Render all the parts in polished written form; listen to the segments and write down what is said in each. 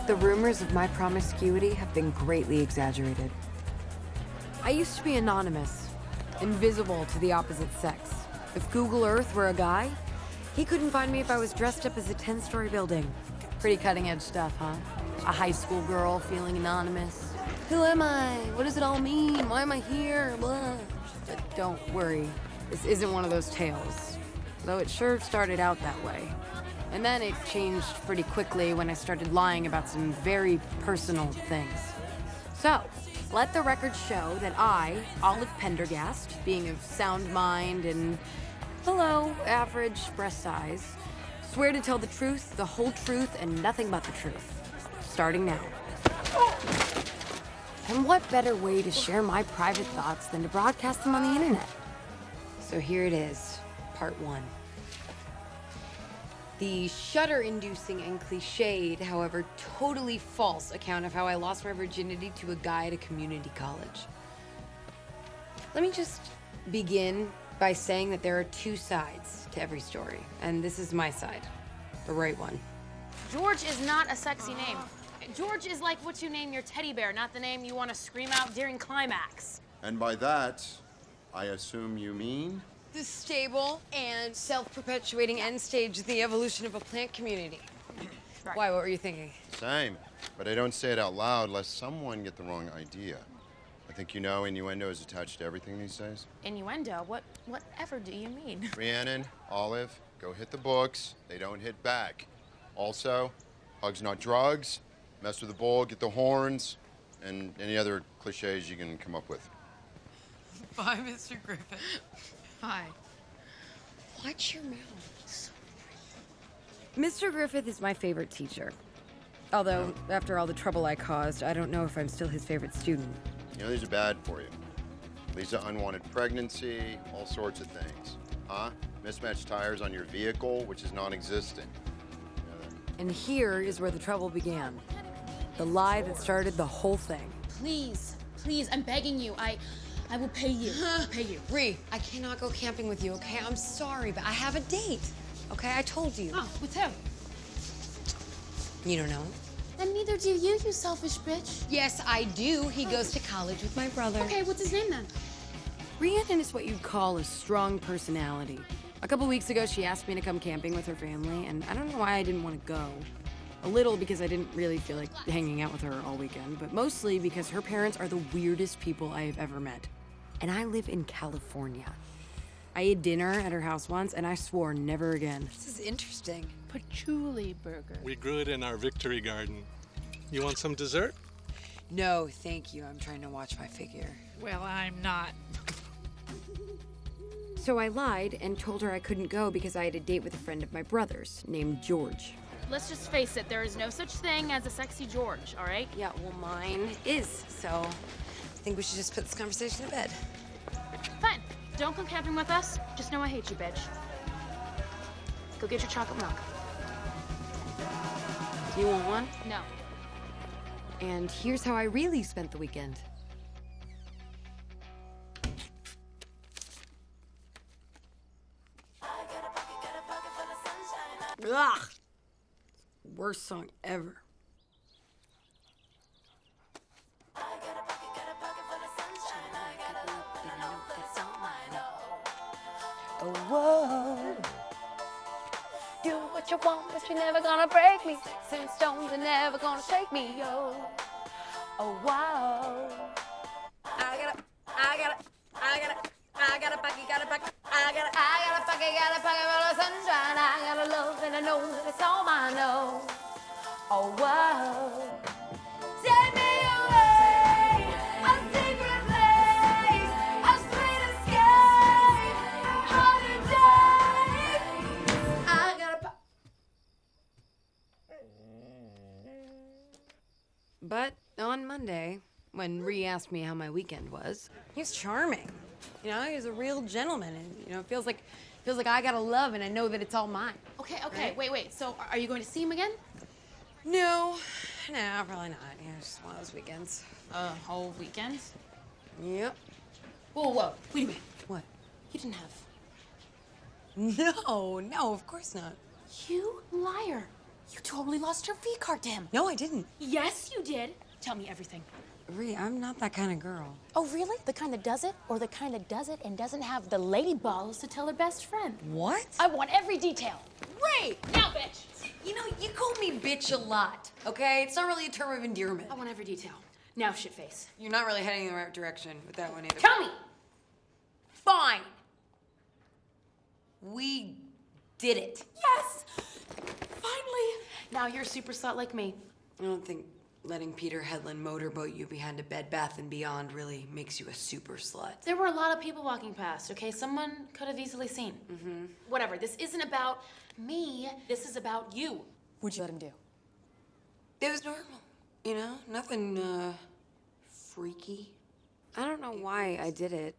The rumors of my promiscuity have been greatly exaggerated. I used to be anonymous, invisible to the opposite sex. If Google Earth were a guy, he couldn't find me if I was dressed up as a 10-story building. Pretty cutting-edge stuff, huh? A high school girl feeling anonymous. Who am I? What does it all mean? Why am I here? Blah. But don't worry, this isn't one of those tales. Though it sure started out that way. And then it changed pretty quickly when I started lying about some very personal things. So, let the record show that I, Olive Pendergast, being of sound mind and, hello, average breast size, swear to tell the truth, the whole truth, and nothing but the truth. Starting now. And what better way to share my private thoughts than to broadcast them on the internet? So here it is, part 1. The shudder-inducing and cliched, however totally false account of how I lost my virginity to a guy at a community college. Let me just begin by saying that there are 2 sides to every story, and this is my side, the right one. George is not a sexy name. George is like what you name your teddy bear, not the name you want to scream out during climax. And by that, I assume you mean? The stable and self-perpetuating end stage of the evolution of a plant community. Right. Why, what were you thinking? Same, but I don't say it out loud lest someone get the wrong idea. I think you know innuendo is attached to everything these days. Innuendo? Whatever do you mean? Rhiannon, Olive, go hit the books. They don't hit back. Also, hugs not drugs, mess with the bull, get the horns, and any other cliches you can come up with. Bye, Mr. Griffith. Hi. Watch your mouth. Mr. Griffith is my favorite teacher. Although, after all the trouble I caused, I don't know if I'm still his favorite student. You know, these are bad for you. Lisa, unwanted pregnancy, all sorts of things. Huh? Mismatched tires on your vehicle, which is non-existent. You know that? And here is where the trouble began. The lie that started the whole thing. Please, I'm begging you. I will pay you. Pay you. Rhi, I cannot go camping with you, okay? I'm sorry, but I have a date. Okay, I told you. Oh, with him? You don't know him? Then neither do you, you selfish bitch. Yes, I do. He goes to college with my brother. Okay, what's his name then? Rhiannon is what you'd call a strong personality. A couple weeks ago, she asked me to come camping with her family, and I don't know why I didn't want to go. A little because I didn't really feel like hanging out with her all weekend, but mostly because her parents are the weirdest people I have ever met. And I live in California. I ate dinner at her house once, and I swore never again. This is interesting. Patchouli burger. We grew it in our victory garden. You want some dessert? No, thank you. I'm trying to watch my figure. Well, I'm not. So I lied and told her I couldn't go because I had a date with a friend of my brother's named George. Let's just face it, there is no such thing as a sexy George, all right? Yeah, well, mine is, so I think we should just put this conversation to bed. Fine. Don't come camping with us. Just know I hate you, bitch. Go get your chocolate milk. You want one? No. And here's how I really spent the weekend. Ugh! Worst song ever. Oh, whoa. Do what what you want, but you're never gonna break me. Six and stones are never gonna shake me, yo. Oh, wow. I got a pocket full of sunshine. I got a love and I know that it's all mine, oh. Oh, wow. Take me away, a secret place, a sweet escape, holiday. I got a But on Monday, when Ree asked me how my weekend was, he's charming. You know, he's a real gentleman, and it feels like I got a love, and I know that it's all mine. Okay, Right? wait. So, are you going to see him again? No, probably not. Yeah, it's just one of those weekends. A whole weekend? Yep. Whoa. Wait a minute. What? You didn't have. No, of course not. You liar. You totally lost your V card to him. No, I didn't. Yes, you did. Tell me everything. Ree, I'm not that kind of girl. Oh, really? The kind that does it? Or the kind that does it and doesn't have the lady balls to tell her best friend? What? I want every detail. Ree! Now, bitch! You know, you call me bitch a lot, okay? It's not really a term of endearment. I want every detail. Now, shitface. You're not really heading in the right direction with that one either. Tell me! Fine. We did it. Yes! Finally! Now you're a super slut like me. I don't think letting Peter Headland motorboat you behind a Bed Bath & Beyond really makes you a super slut. There were a lot of people walking past, okay? Someone could have easily seen. Mm-hmm. Whatever. This isn't about me. This is about you. What'd you let him do? It was normal. Nothing, freaky. I don't know why I did it.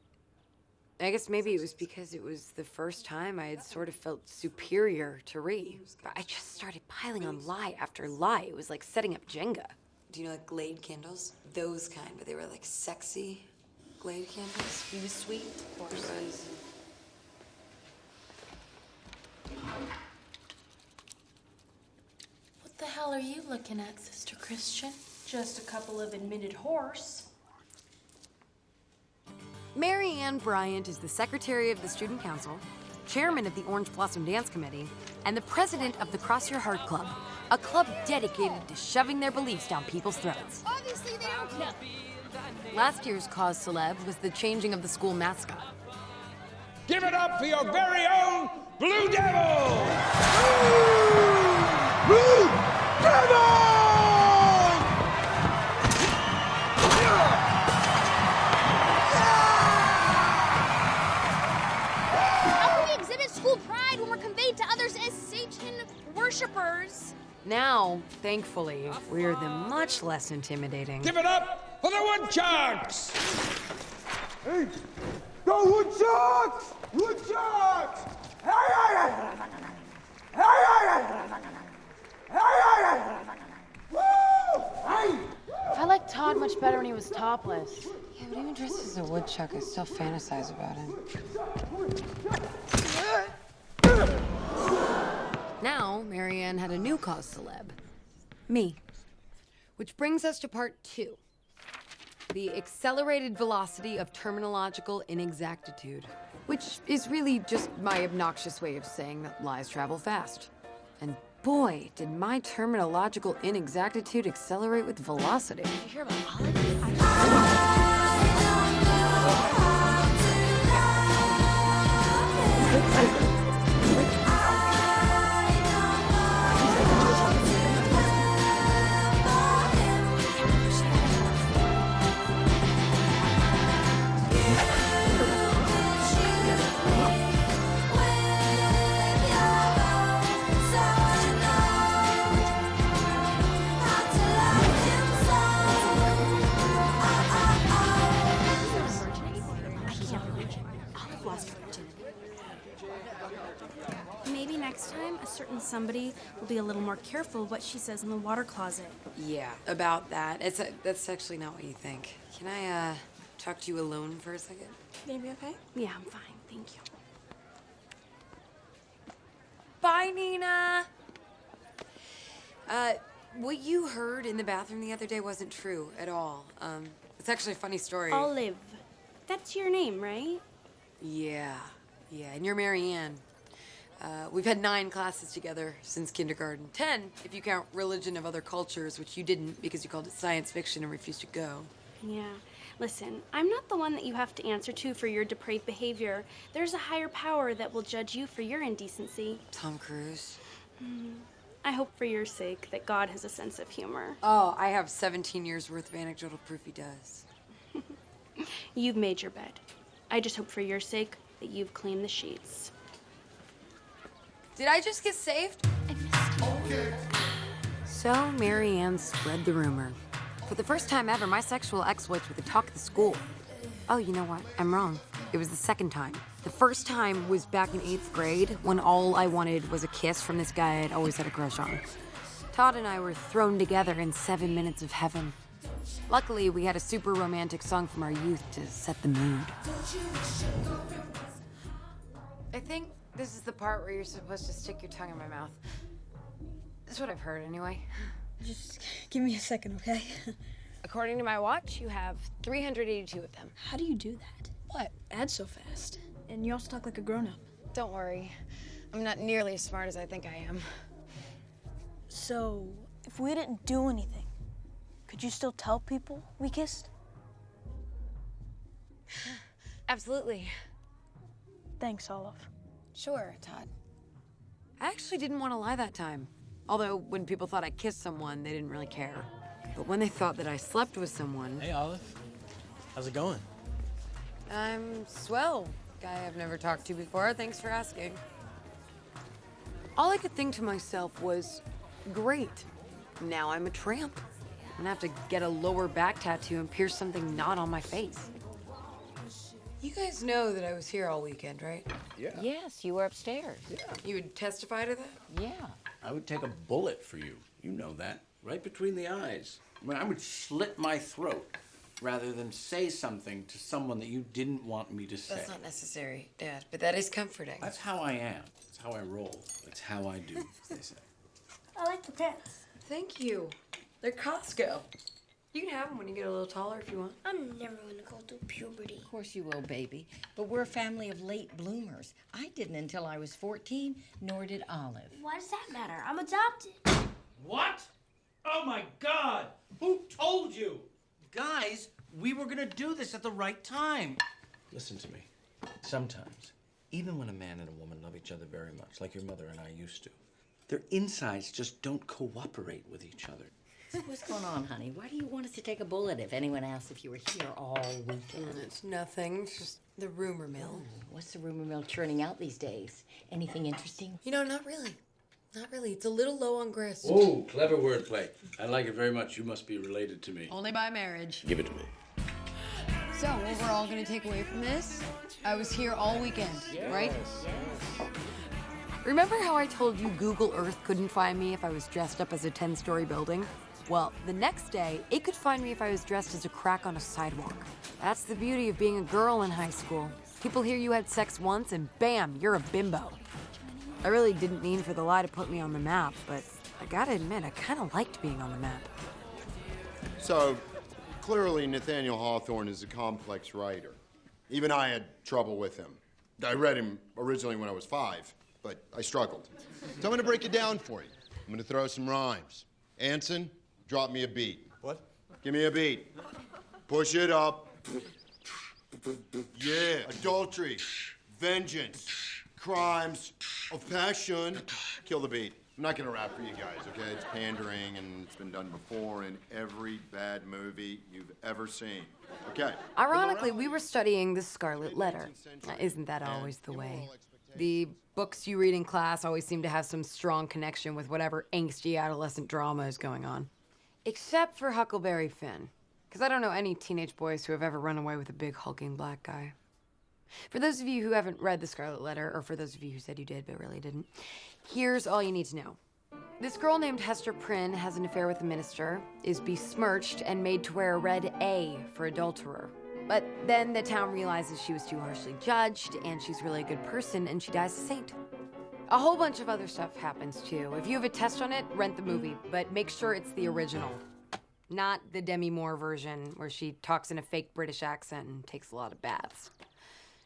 I guess maybe it was because it was the first time I had sort of felt superior to Ree. But I just started piling on lie after lie. It was like setting up Jenga. Do you know, like, Glade candles? Those kind, but they were, like, sexy Glade candles. He was sweet. Of course. He was. What the hell are you looking at, Sister Christian? Just a couple of admitted whores. Mary Ann Bryant is the secretary of the Student Council, chairman of the Orange Blossom Dance Committee, and the president of the Cross Your Heart Club, a club dedicated to shoving their beliefs down people's throats. Obviously, they don't know. Last year's cause celeb was the changing of the school mascot. Give it up for your very own Blue Devil! Blue Devil! How can we exhibit school pride when we're conveyed to others as Satan worshippers? Now, thankfully, we're the much less intimidating. Give it up for the Woodchucks! Hey, go Woodchucks! Woodchucks! I like Todd much better when he was topless. Yeah, but even dressed as a woodchuck, I still fantasize about him. Now, Marianne had a new cause celeb. Me. Which brings us to part 2. The accelerated velocity of terminological inexactitude. Which is really just my obnoxious way of saying that lies travel fast. And boy, did my terminological inexactitude accelerate with velocity. Did you hear about Olive? Maybe next time, a certain somebody will be a little more careful what she says in the water closet. Yeah, about that. That's actually not what you think. Can I, talk to you alone for a second? Maybe okay? Yeah, I'm fine. Thank you. Bye, Nina! What you heard in the bathroom the other day wasn't true at all. It's actually a funny story. Olive. That's your name, right? Yeah, and you're Marianne. We've had 9 classes together since kindergarten. 10 if you count Religion of Other Cultures, which you didn't because you called it science fiction and refused to go. Yeah. Listen, I'm not the one that you have to answer to for your depraved behavior. There's a higher power that will judge you for your indecency. Tom Cruise. I hope for your sake that God has a sense of humor. Oh, I have 17 years worth of anecdotal proof he does. You've made your bed. I just hope for your sake that you've cleaned the sheets. Did I just get saved? So Mary Ann spread the rumor. For the first time ever, my sexual exploits were the talk of the school. Oh, you know what? I'm wrong. It was the second time. The first time was back in 8th grade when all I wanted was a kiss from this guy I'd always had a crush on. Todd and I were thrown together in 7 minutes of heaven. Luckily, we had a super romantic song from our youth to set the mood. I think this is the part where you're supposed to stick your tongue in my mouth. That's what I've heard, anyway. Just give me a second, okay? According to my watch, you have 382 of them. How do you do that? What? Add so fast. And you also talk like a grown-up. Don't worry. I'm not nearly as smart as I think I am. So, if we didn't do anything, could you still tell people we kissed? Absolutely. Thanks, Olive. Sure, Todd. I actually didn't want to lie that time. Although, when people thought I kissed someone, they didn't really care. But when they thought that I slept with someone... Hey, Olive. How's it going? I'm swell. Guy I've never talked to before. Thanks for asking. All I could think to myself was, great. Now I'm a tramp. I'm gonna have to get a lower back tattoo and pierce something not on my face. You guys know that I was here all weekend, right? Yeah. Yes, you were upstairs. You would testify to that? Yeah. I would take a bullet for you. You know that. Right between the eyes. I mean, I would slit my throat rather than say something to someone that you didn't want me to say. That's not necessary, Dad, but that is comforting. That's how I am. That's how I roll. That's how I do, as they say. I like the pants. Thank you. They're Costco. You can have them when you get a little taller if you want. I'm never gonna go through puberty. Of course you will, baby. But we're a family of late bloomers. I didn't until I was 14, nor did Olive. Why does that matter? I'm adopted. What? Oh my God! Who told you? Guys, we were gonna do this at the right time. Listen to me. Sometimes, even when a man and a woman love each other very much, like your mother and I used to, their insides just don't cooperate with each other. What's going on, honey? Why do you want us to take a bullet if anyone asks if you were here all weekend? It's nothing. It's just the rumor mill. What's the rumor mill churning out these days? Anything interesting? You know, not really. Not really. It's a little low on grist. Oh, clever wordplay. I like it very much. You must be related to me. Only by marriage. Give it to me. So, what we're all gonna take away from this? I was here all weekend, right? Remember how I told you Google Earth couldn't find me if I was dressed up as a 10-story building? Well, the next day, it could find me if I was dressed as a crack on a sidewalk. That's the beauty of being a girl in high school. People hear you had sex once and bam, you're a bimbo. I really didn't mean for the lie to put me on the map, but I gotta admit, I kinda liked being on the map. So, clearly Nathaniel Hawthorne is a complex writer. Even I had trouble with him. I read him originally when I was 5, but I struggled. So I'm gonna break it down for you. I'm gonna throw some rhymes. Anson, drop me a beat. What? Give me a beat. Push it up. Yeah. Adultery, vengeance, crimes of passion. Kill the beat. I'm not gonna rap for you guys, okay? It's pandering and it's been done before in every bad movie you've ever seen. Okay. Ironically, we were studying The Scarlet Letter. Isn't that always the way? The books you read in class always seem to have some strong connection with whatever angsty adolescent drama is going on. Except for Huckleberry Finn. Because I don't know any teenage boys who have ever run away with a big hulking black guy. For those of you who haven't read The Scarlet Letter, or for those of you who said you did but really didn't, here's all you need to know. This girl named Hester Prynne has an affair with the minister, is besmirched, and made to wear a red A for adulterer. But then the town realizes she was too harshly judged, and she's really a good person, and she dies a saint. A whole bunch of other stuff happens too. If you have a test on it, rent the movie, but make sure it's the original. Not the Demi Moore version, where she talks in a fake British accent and takes a lot of baths.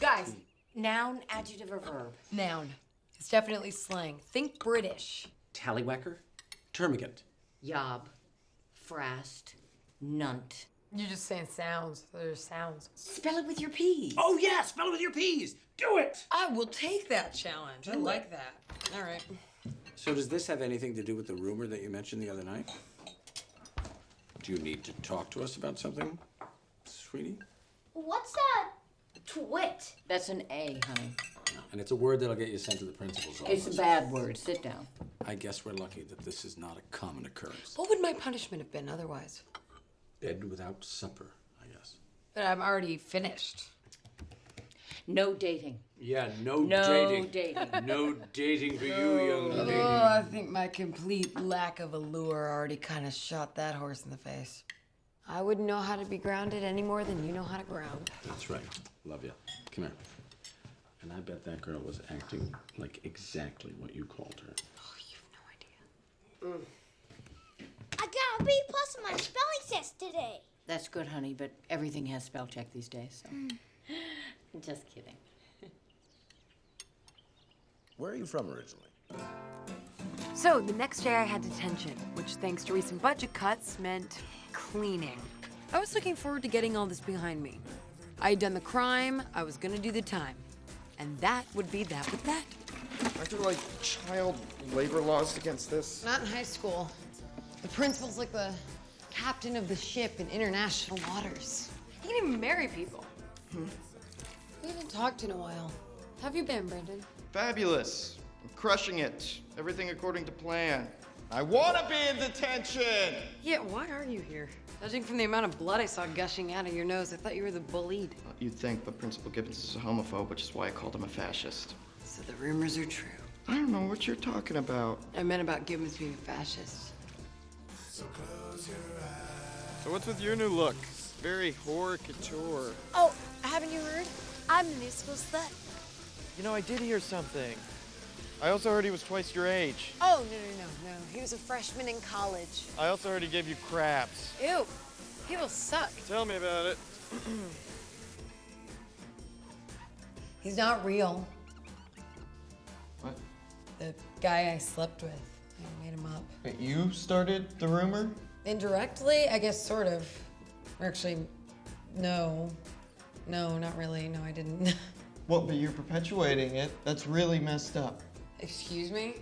Guys, noun, adjective, or verb? Noun. It's definitely slang. Think British. Tallywhacker? Termagant. Yob, frast, nunt. You're just saying sounds. They're sounds. Spell it with your P's. Oh, yeah, spell it with your P's. Do it. I will take that challenge. I like that. All right. So does this have anything to do with the rumor that you mentioned the other night? Do you need to talk to us about something, sweetie? What's that? Twit. That's an A, honey. And it's a word that'll get you sent to the principal's office. It's a bad word. Sit down. I guess we're lucky that this is not a common occurrence. What would my punishment have been otherwise? Bed without supper, I guess. But I'm already finished. No dating. Yeah, no dating. No dating for you, young lady. Oh, I think my complete lack of allure already kind of shot that horse in the face. I wouldn't know how to be grounded any more than you know how to ground. That's right. Love you. Come here. And I bet that girl was acting like exactly what you called her. Oh, you have no idea. I got a B+ on my spelling test today. That's good, honey, but everything has spell check these days, so. Just kidding. Where are you from originally? So, the next day I had detention, which thanks to recent budget cuts meant cleaning. I was looking forward to getting all this behind me. I had done the crime, I was gonna do the time. And that would be that with that. Aren't there, like, child labor laws against this? Not in high school. The principal's like the captain of the ship in international waters. He can even marry people. We haven't talked in a while. How have you been, Brendan? Fabulous. I'm crushing it. Everything according to plan. I want to be in detention! Yeah, why are you here? Judging from the amount of blood I saw gushing out of your nose, I thought you were the bullied. You'd think, but Principal Gibbons is a homophobe, which is why I called him a fascist. So the rumors are true. I don't know what you're talking about. I meant about Gibbons being a fascist. So what's with your new look? Very horror couture. Oh, haven't you heard? I'm the new school slut. You know, I did hear something. I also heard he was twice your age. Oh, no. He was a freshman in college. I also heard he gave you craps. Ew. People suck. Tell me about it. He's not real. What? The guy I slept with. I made him up. Wait, you started the rumor? Indirectly, I guess, sort of. Or actually, no. No, not really. No, I didn't. What, but you're perpetuating it. That's really messed up. Excuse me?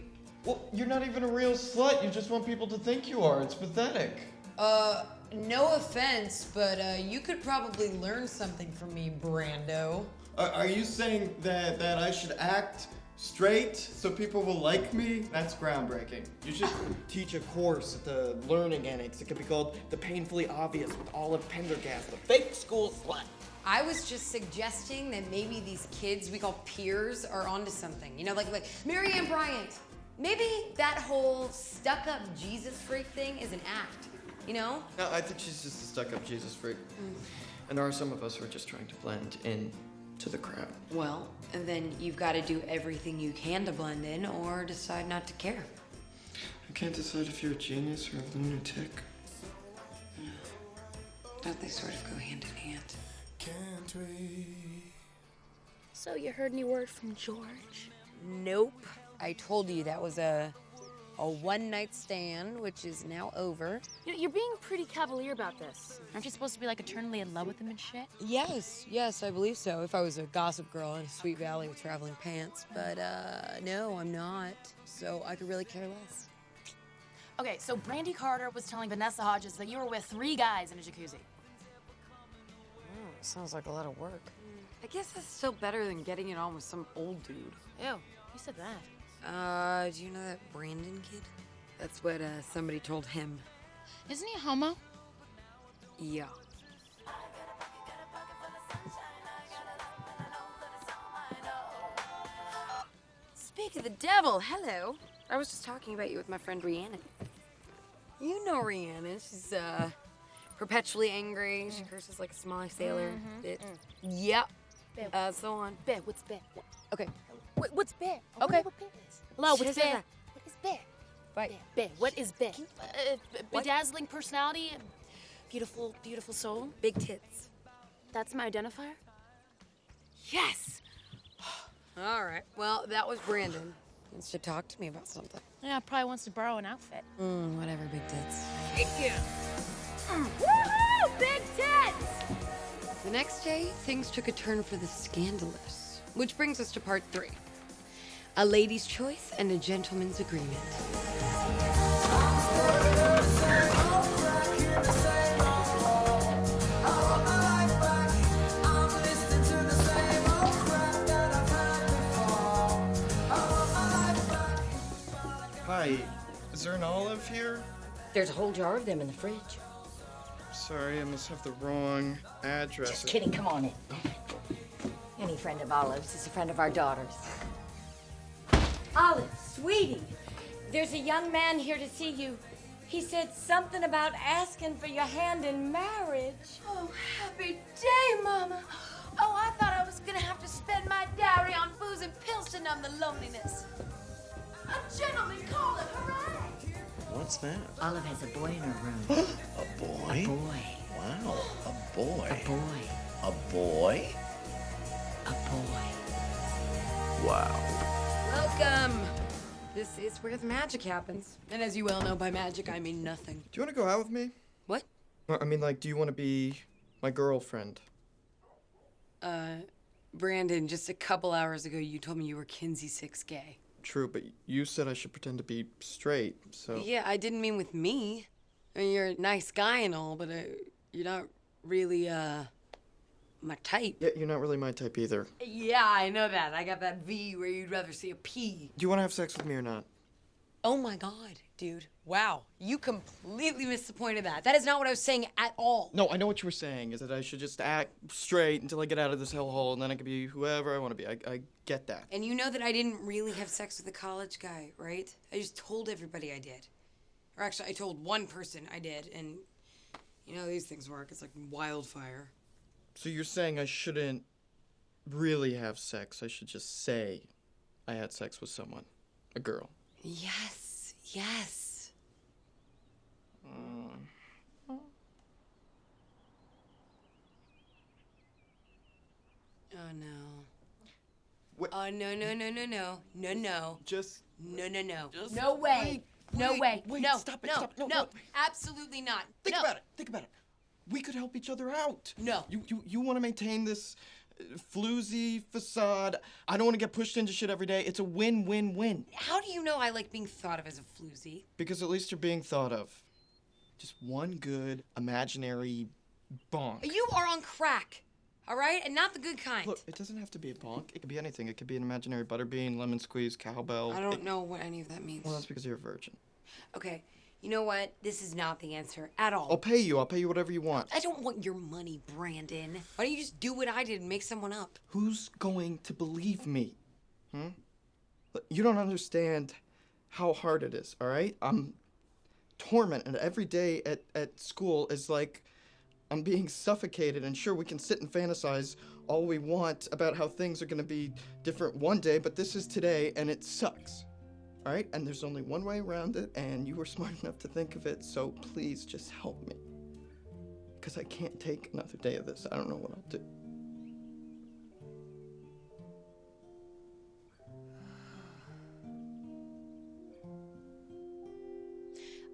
Well, you're not even a real slut. You just want people to think you are. It's pathetic. No offense, but you could probably learn something from me, Brando. Are you saying that I should act straight so people will like me? That's groundbreaking. You should teach a course at the Learning Annex. It could be called The Painfully Obvious with Olive Pendergast, the fake school slut. I was just suggesting that maybe these kids we call peers are onto something. You know, like Marianne Bryant. Maybe that whole stuck-up Jesus freak thing is an act, you know? No, I think she's just a stuck-up Jesus freak. And there are some of us who are just trying to blend in to the crowd. Well, then you've got to do everything you can to blend in or decide not to care. I can't decide if you're a genius or a lunatic. Don't they sort of go hand in hand? So you heard any word from George? Nope. I told you that was a one-night stand, which is now over. You're being pretty cavalier about this. Aren't you supposed to be like eternally in love with him and shit? Yes, I believe so. If I was a gossip girl in a Sweet Valley with traveling pants. But, no, I'm not. So I could really care less. Okay, so Brandy Carter was telling Vanessa Hodges that you were with 3 guys in a jacuzzi. Sounds like a lot of work. I guess that's still better than getting it on with some old dude. Ew, who said that? Do you know that Brandon kid? That's what, somebody told him. Isn't he a homo? Yeah. Speak of the devil, hello. I was just talking about you with my friend Rhiannon. You know Rhiannon. She's, perpetually angry. She curses like a Somali sailor. Yep. That's the one. Bear, what's bear? Okay. What's bear? Okay. What bear is? Hello, what's bear? What is bear? Bye. Bear. What is bear? Bedazzling personality? Beautiful, beautiful soul. Big tits. That's my identifier? Yes! All right. Well, that was Brandon. He wants to talk to me about something. Yeah, probably wants to borrow an outfit. Whatever, big tits. Thank you. Woohoo! Big tits! The next day, things took a turn for the scandalous. Which brings us to part 3. A lady's choice and a gentleman's agreement. Hi, is there an olive here? There's a whole jar of them in the fridge. Sorry, I must have the wrong address. Just kidding, come on in. Any friend of Olive's is a friend of our daughter's. Olive, sweetie, there's a young man here to see you. He said something about asking for your hand in marriage. Oh, happy day, Mama. Oh, I thought I was gonna have to spend my dowry on booze and pills to numb the loneliness. A gentleman caller, hooray! What's that? Olive has a boy in her room. A boy? A boy. Wow, a boy. A boy. A boy? A boy. Wow. Welcome. This is where the magic happens. And as you well know, by magic, I mean nothing. Do you want to go out with me? What? I mean, like, do you want to be my girlfriend? Brandon, just a couple hours ago, you told me you were Kinsey 6 gay. True, but you said I should pretend to be straight, so... Yeah, I didn't mean with me. I mean, you're a nice guy and all, but you're not really, my type. Yeah, you're not really my type either. Yeah, I know that. I got that V where you'd rather see a P. Do you want to have sex with me or not? Oh my God, dude. Wow, you completely missed the point of that. That is not what I was saying at all. No, I know what you were saying, is that I should just act straight until I get out of this hellhole, and then I can be whoever I want to be. I get that. And you know that I didn't really have sex with a college guy, right? I just told everybody I did. Or actually, I told one person I did, and you know how these things work. It's like wildfire. So you're saying I shouldn't really have sex. I should just say I had sex with someone. A girl. Yes, yes. Oh no. What? Oh no no no no no no no. Just no no no. Just No way. No way. Wait, no. stop it, No. stop it. No, No. wait. Absolutely not. Think No. about it. Think about it. We could help each other out. No. You want to maintain this floozy facade. I don't want to get pushed into shit every day. It's a win-win-win. How do you know I like being thought of as a floozy? Because at least you're being thought of. Just one good imaginary bonk. You are on crack, all right? And not the good kind. Look, it doesn't have to be a bonk. It could be anything. It could be an imaginary butterbean, lemon squeeze, cowbell. I don't know what any of that means. Well, that's because you're a virgin. Okay, you know what? This is not the answer at all. I'll pay you. I'll pay you whatever you want. I don't want your money, Brandon. Why don't you just do what I did and make someone up? Who's going to believe me? Look, you don't understand how hard it is, all right? I'm tormented every day at school is like I'm being suffocated, and sure, we can sit and fantasize all we want about how things are going to be different one day, but this is today, and it sucks. All right? And there's only one way around it, and you were smart enough to think of it, so please just help me. Because I can't take another day of this. I don't know what I'll do.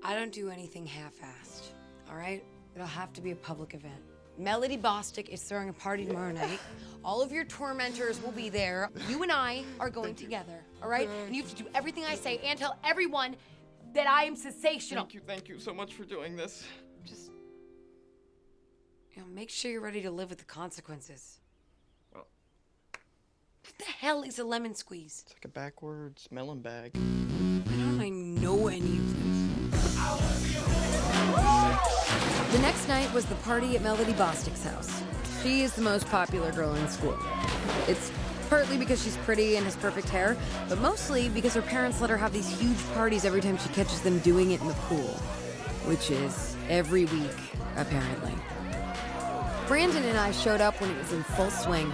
I don't do anything half-assed, all right? It'll have to be a public event. Melody Bostic is throwing a party tomorrow night. All of your tormentors will be there. You and I are going together, all right? And you have to do everything I say and tell everyone that I am sensational. Thank you so much for doing this. Just, you know, make sure you're ready to live with the consequences. Well, what the hell is a lemon squeeze? It's like a backwards melon bag. Why don't I know any of this? The next night was the party at Melody Bostic's house. She is the most popular girl in school. It's partly because she's pretty and has perfect hair, but mostly because her parents let her have these huge parties every time she catches them doing it in the pool. Which is every week, apparently. Brandon and I showed up when it was in full swing.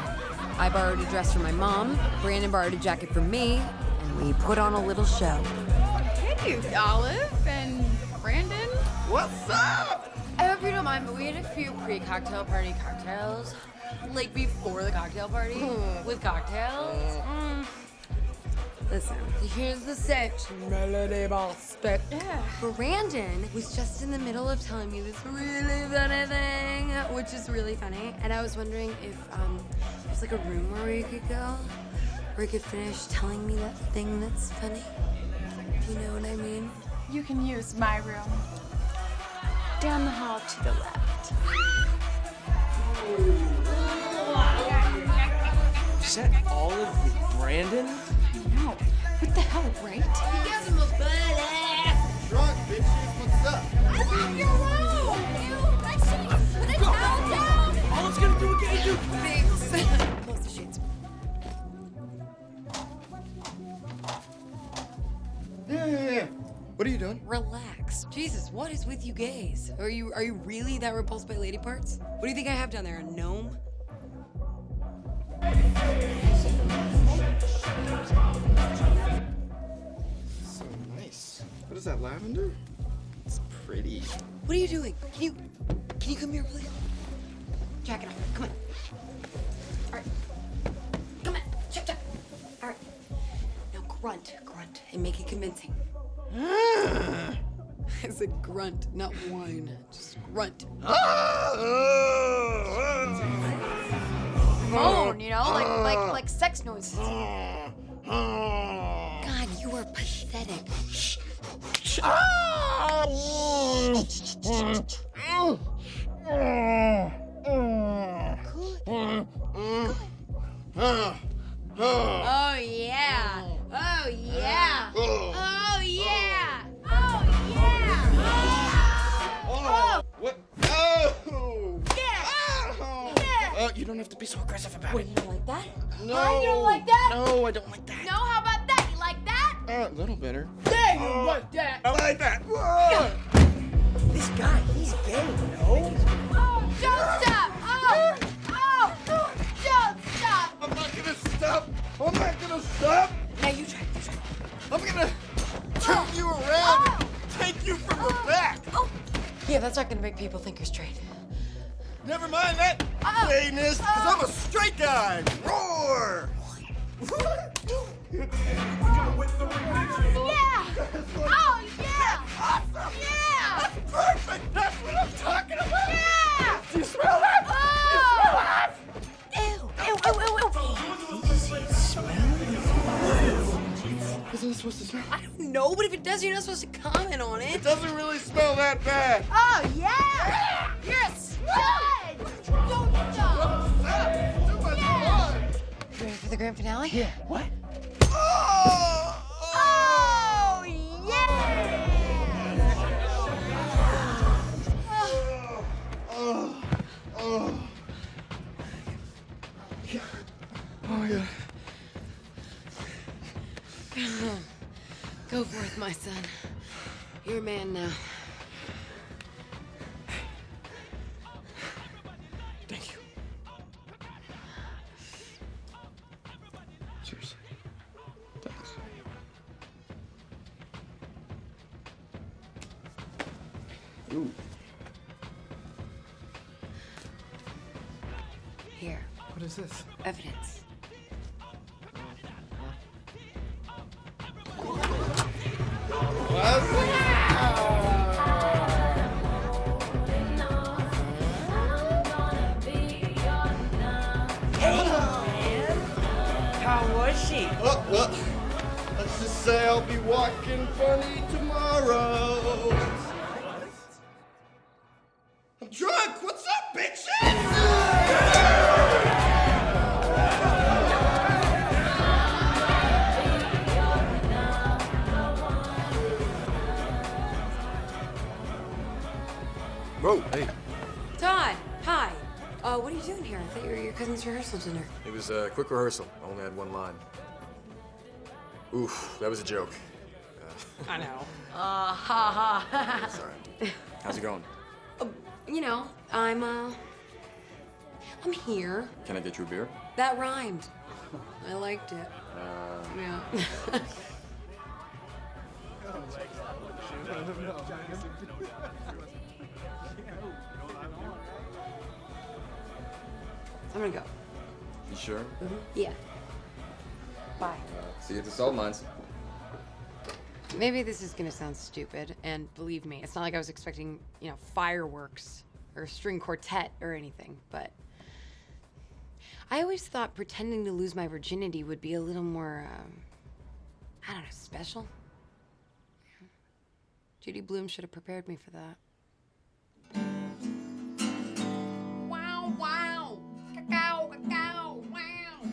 I borrowed a dress from my mom, Brandon borrowed a jacket from me, and we put on a little show. Hey, Olive and Brandon. What's up? I hope you don't mind, but we had a few pre-cocktail party cocktails. Like before the cocktail party with cocktails. Listen, here's the sitch. Melody boss. Brandon was just in the middle of telling me this really funny thing, which is really funny. And I was wondering if there's like a room where we could go, where he could finish telling me that thing that's funny. If you know what I mean. You can use my room. Down the hall to the left. Is that all of you, Brandon? No. What the hell, right? You guys are most Drunk, bitches, what's up? I love your room! You, let's put a towel down! All it's gonna do again, you Thanks. Close the sheets. Yeah. What are you doing? Relax. Jesus, what is with you gays? Are you really that repulsed by lady parts? What do you think I have down there? A gnome? So nice. What is that, lavender? It's pretty. What are you doing? Can you come here, please? Jack it off. Come on. All right. Come on. Check. All right. Now grunt, and make it convincing. I said grunt, not whine. Just grunt. Moan, you know, like sex noises. God, you are pathetic. Shh. Oh yeah. Oh yeah. Oh yeah. Oh yeah. Oh! What? Oh! Yeah. You don't have to be so aggressive about it. You don't like that? No. Huh? You don't like that? No, I don't like that. No, how about that? You like that? A little better. There you like that. I like that. This guy, he's gay, you know? Oh, don't stop! Oh, don't stop! I'm not gonna stop. I'm not gonna stop. Now you try. I'm gonna turn you around and take you from the back. Yeah, that's not gonna make people think you're straight. Never mind that gayness, because I'm a straight guy. Roar! Yeah! Oh, yeah! Awesome! Yeah! That's perfect! That's what I'm talking about! Yeah! Do you smell that? Oh! Isn't it supposed to smell? I don't know, but if it does, you're not supposed to comment on it. It doesn't really smell that bad. Oh, yeah! You're a stud! Don't stop! Too much fun! You ready for the grand finale? Yeah, what? Oh! Oh, yeah! Oh! Oh! Oh my god. Go forth, my son. You're a man now. Thank you. Cheers. Thanks. Ooh. Here, What is this? evidence. How was she? Well, let's just say I'll be walking funny tomorrow. I'm drunk. What's up, bitches? Whoa, hey. Todd, hi. What are you doing here? I thought you were at your cousin's rehearsal dinner. It was a quick rehearsal. I only had one line. Oof, that was a joke. I know. Ha ha. Sorry. How's it going? You know, I'm here. Can I get you a beer? That rhymed. I liked it. Yeah. I'm gonna go. You sure? Yeah. Bye. See you at the salt mines. Maybe this is gonna sound stupid, and believe me, it's not like I was expecting, fireworks or a string quartet or anything, but I always thought pretending to lose my virginity would be a little more, I don't know, special. Judy Blume should have prepared me for that. Wow, wow. Cacao, cacao, wow.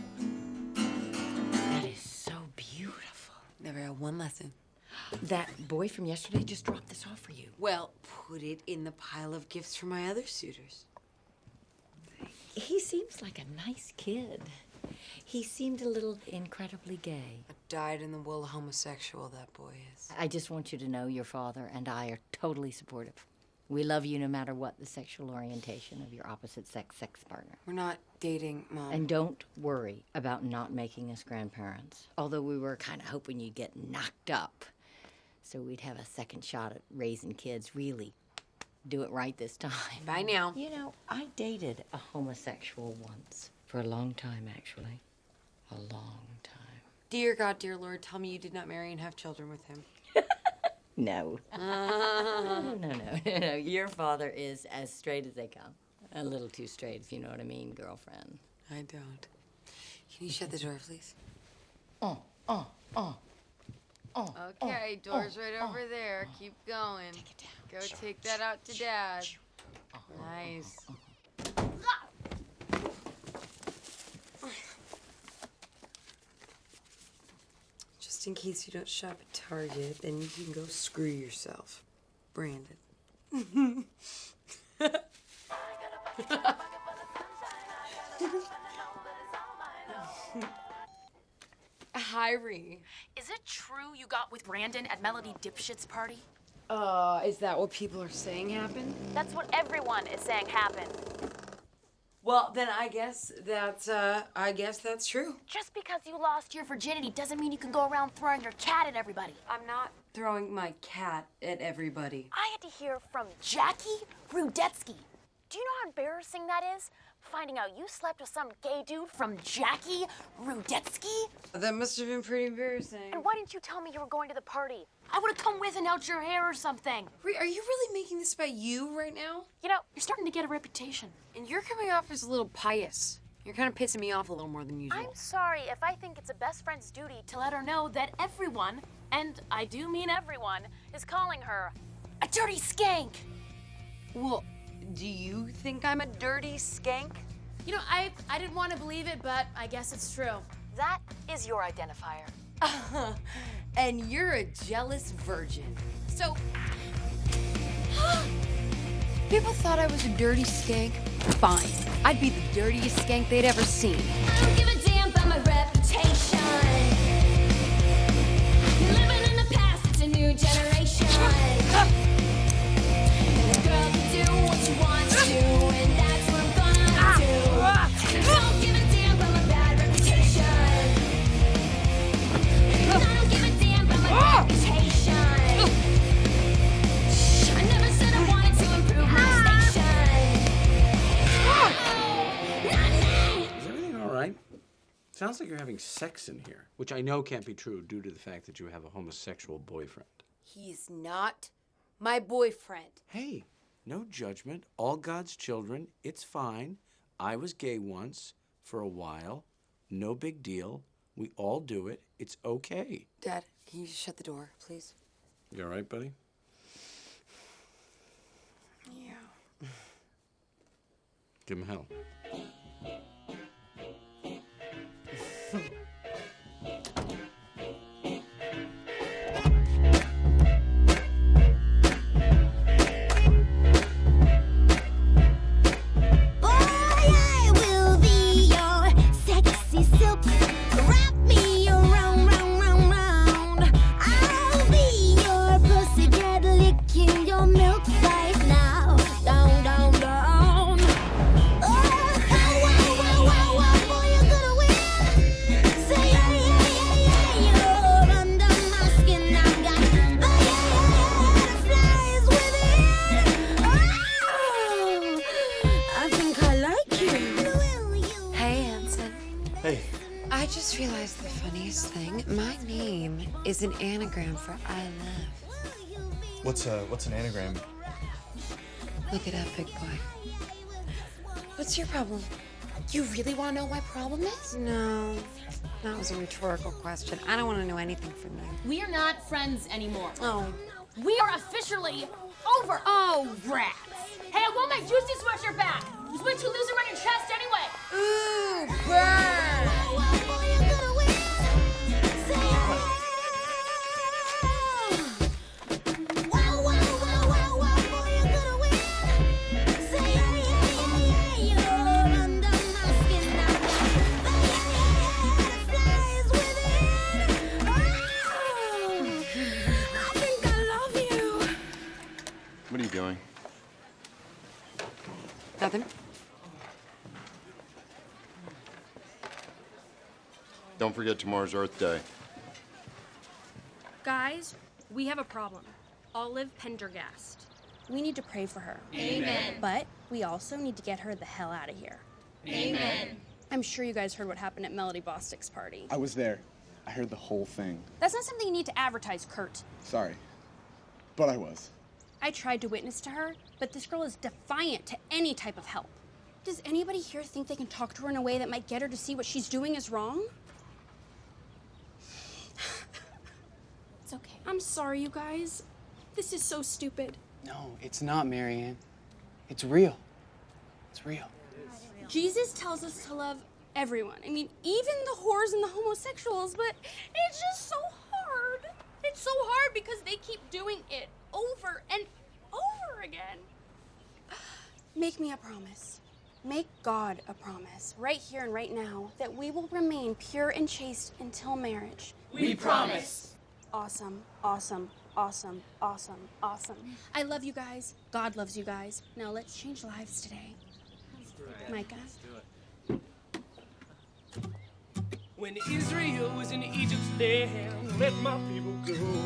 That is so beautiful. Never had one lesson. That boy from yesterday just dropped this off for you. Well, put it in the pile of gifts for my other suitors. He seems like a nice kid. He seemed a little incredibly gay. A dyed-in-the-wool homosexual, that boy is. I just want you to know your father and I are totally supportive. We love you no matter what the sexual orientation of your opposite sex partner. We're not dating, Mom. And don't worry about not making us grandparents. Although we were kind of hoping you'd get knocked up so we'd have a second shot at raising kids. Really do it right this time. Bye now. You know, I dated a homosexual once. For a long time, actually. A long time. Dear God, dear Lord, tell me you did not marry and have children with him. No. No. Your father is as straight as they come. A little too straight, if you know what I mean, girlfriend. I don't. Can you shut the door, please? Okay, door's right over there. Keep going. Take it down. Go take that out to Dad. Nice. Just in case you don't shop at Target, then you can go screw yourself. Brandon. Hi, Ree. Is it true you got with Brandon at Melody Dipshit's party? Is that what people are saying happened? That's what everyone is saying happened. Well, then I guess that's true. Just because you lost your virginity doesn't mean you can go around throwing your cat at everybody. I'm not throwing my cat at everybody. I had to hear from Jackie Rudetsky. Do you know how embarrassing that is? Finding out you slept with some gay dude from Jackie Rudetsky? That must have been pretty embarrassing. And why didn't you tell me you were going to the party? I would have come with and held your hair or something. Ree, are you really making this about you right now? You know, you're starting to get a reputation. And you're coming off as a little pious. You're kind of pissing me off a little more than usual. I'm sorry if I think it's a best friend's duty to let her know that everyone, and I do mean everyone, is calling her a dirty skank. Well, do you think I'm a dirty skank? You know, I didn't want to believe it, but I guess it's true. That is your identifier. And you're a jealous virgin. So, people thought I was a dirty skank? Fine. I'd be the dirtiest skank they'd ever seen. I don't give a damn about my reputation. Living in the past, it's a new generation. And the girl can do what she wants to, and that's what I'm gonna do. I don't give a damn about my bad reputation. I don't give a damn about my reputation. I never said I wanted to improve my station. Is everything all right? Sounds like you're having sex in here, which I know can't be true due to the fact that you have a homosexual boyfriend. He's not my boyfriend. Hey, no judgment. All God's children. It's fine. I was gay once for a while. No big deal. We all do it. It's okay. Dad, can you shut the door, please? You all right, buddy? Yeah. Give him hell. Milk right now, down, down, down. Oh, just realized the funniest thing. My name is an anagram for I love. What's an anagram? Look it up, big boy. What's your problem? You really want to know what my problem is? No, that was a rhetorical question. I don't want to know anything from you. We are not friends anymore. Oh. We are officially over. Oh, rats. Hey, I want my juicy sweatshirt back. It was way too loose around your chest anyway. Ooh, burn. What are you doing? Nothing. Don't forget tomorrow's Earth Day. Guys, we have a problem. Olive Pendergast. We need to pray for her. Amen. But we also need to get her the hell out of here. Amen. I'm sure you guys heard what happened at Melody Bostick's party. I was there. I heard the whole thing. That's not something you need to advertise, Kurt. Sorry. But I was. I tried to witness to her, but this girl is defiant to any type of help. Does anybody here think they can talk to her in a way that might get her to see what she's doing is wrong? It's okay. I'm sorry, you guys. This is so stupid. No, it's not, Marianne. It's real. It's real. Jesus tells us to love everyone. I mean, even the whores and the homosexuals, but it's just so hard. It's so hard because they keep doing it over and over again. Make me a promise. Make God a promise, right here and right now, that we will remain pure and chaste until marriage. We promise. Awesome, awesome, awesome, awesome, awesome. I love you guys. God loves you guys. Now let's change lives today. Micah? When Israel was in Egypt's land, let my people go.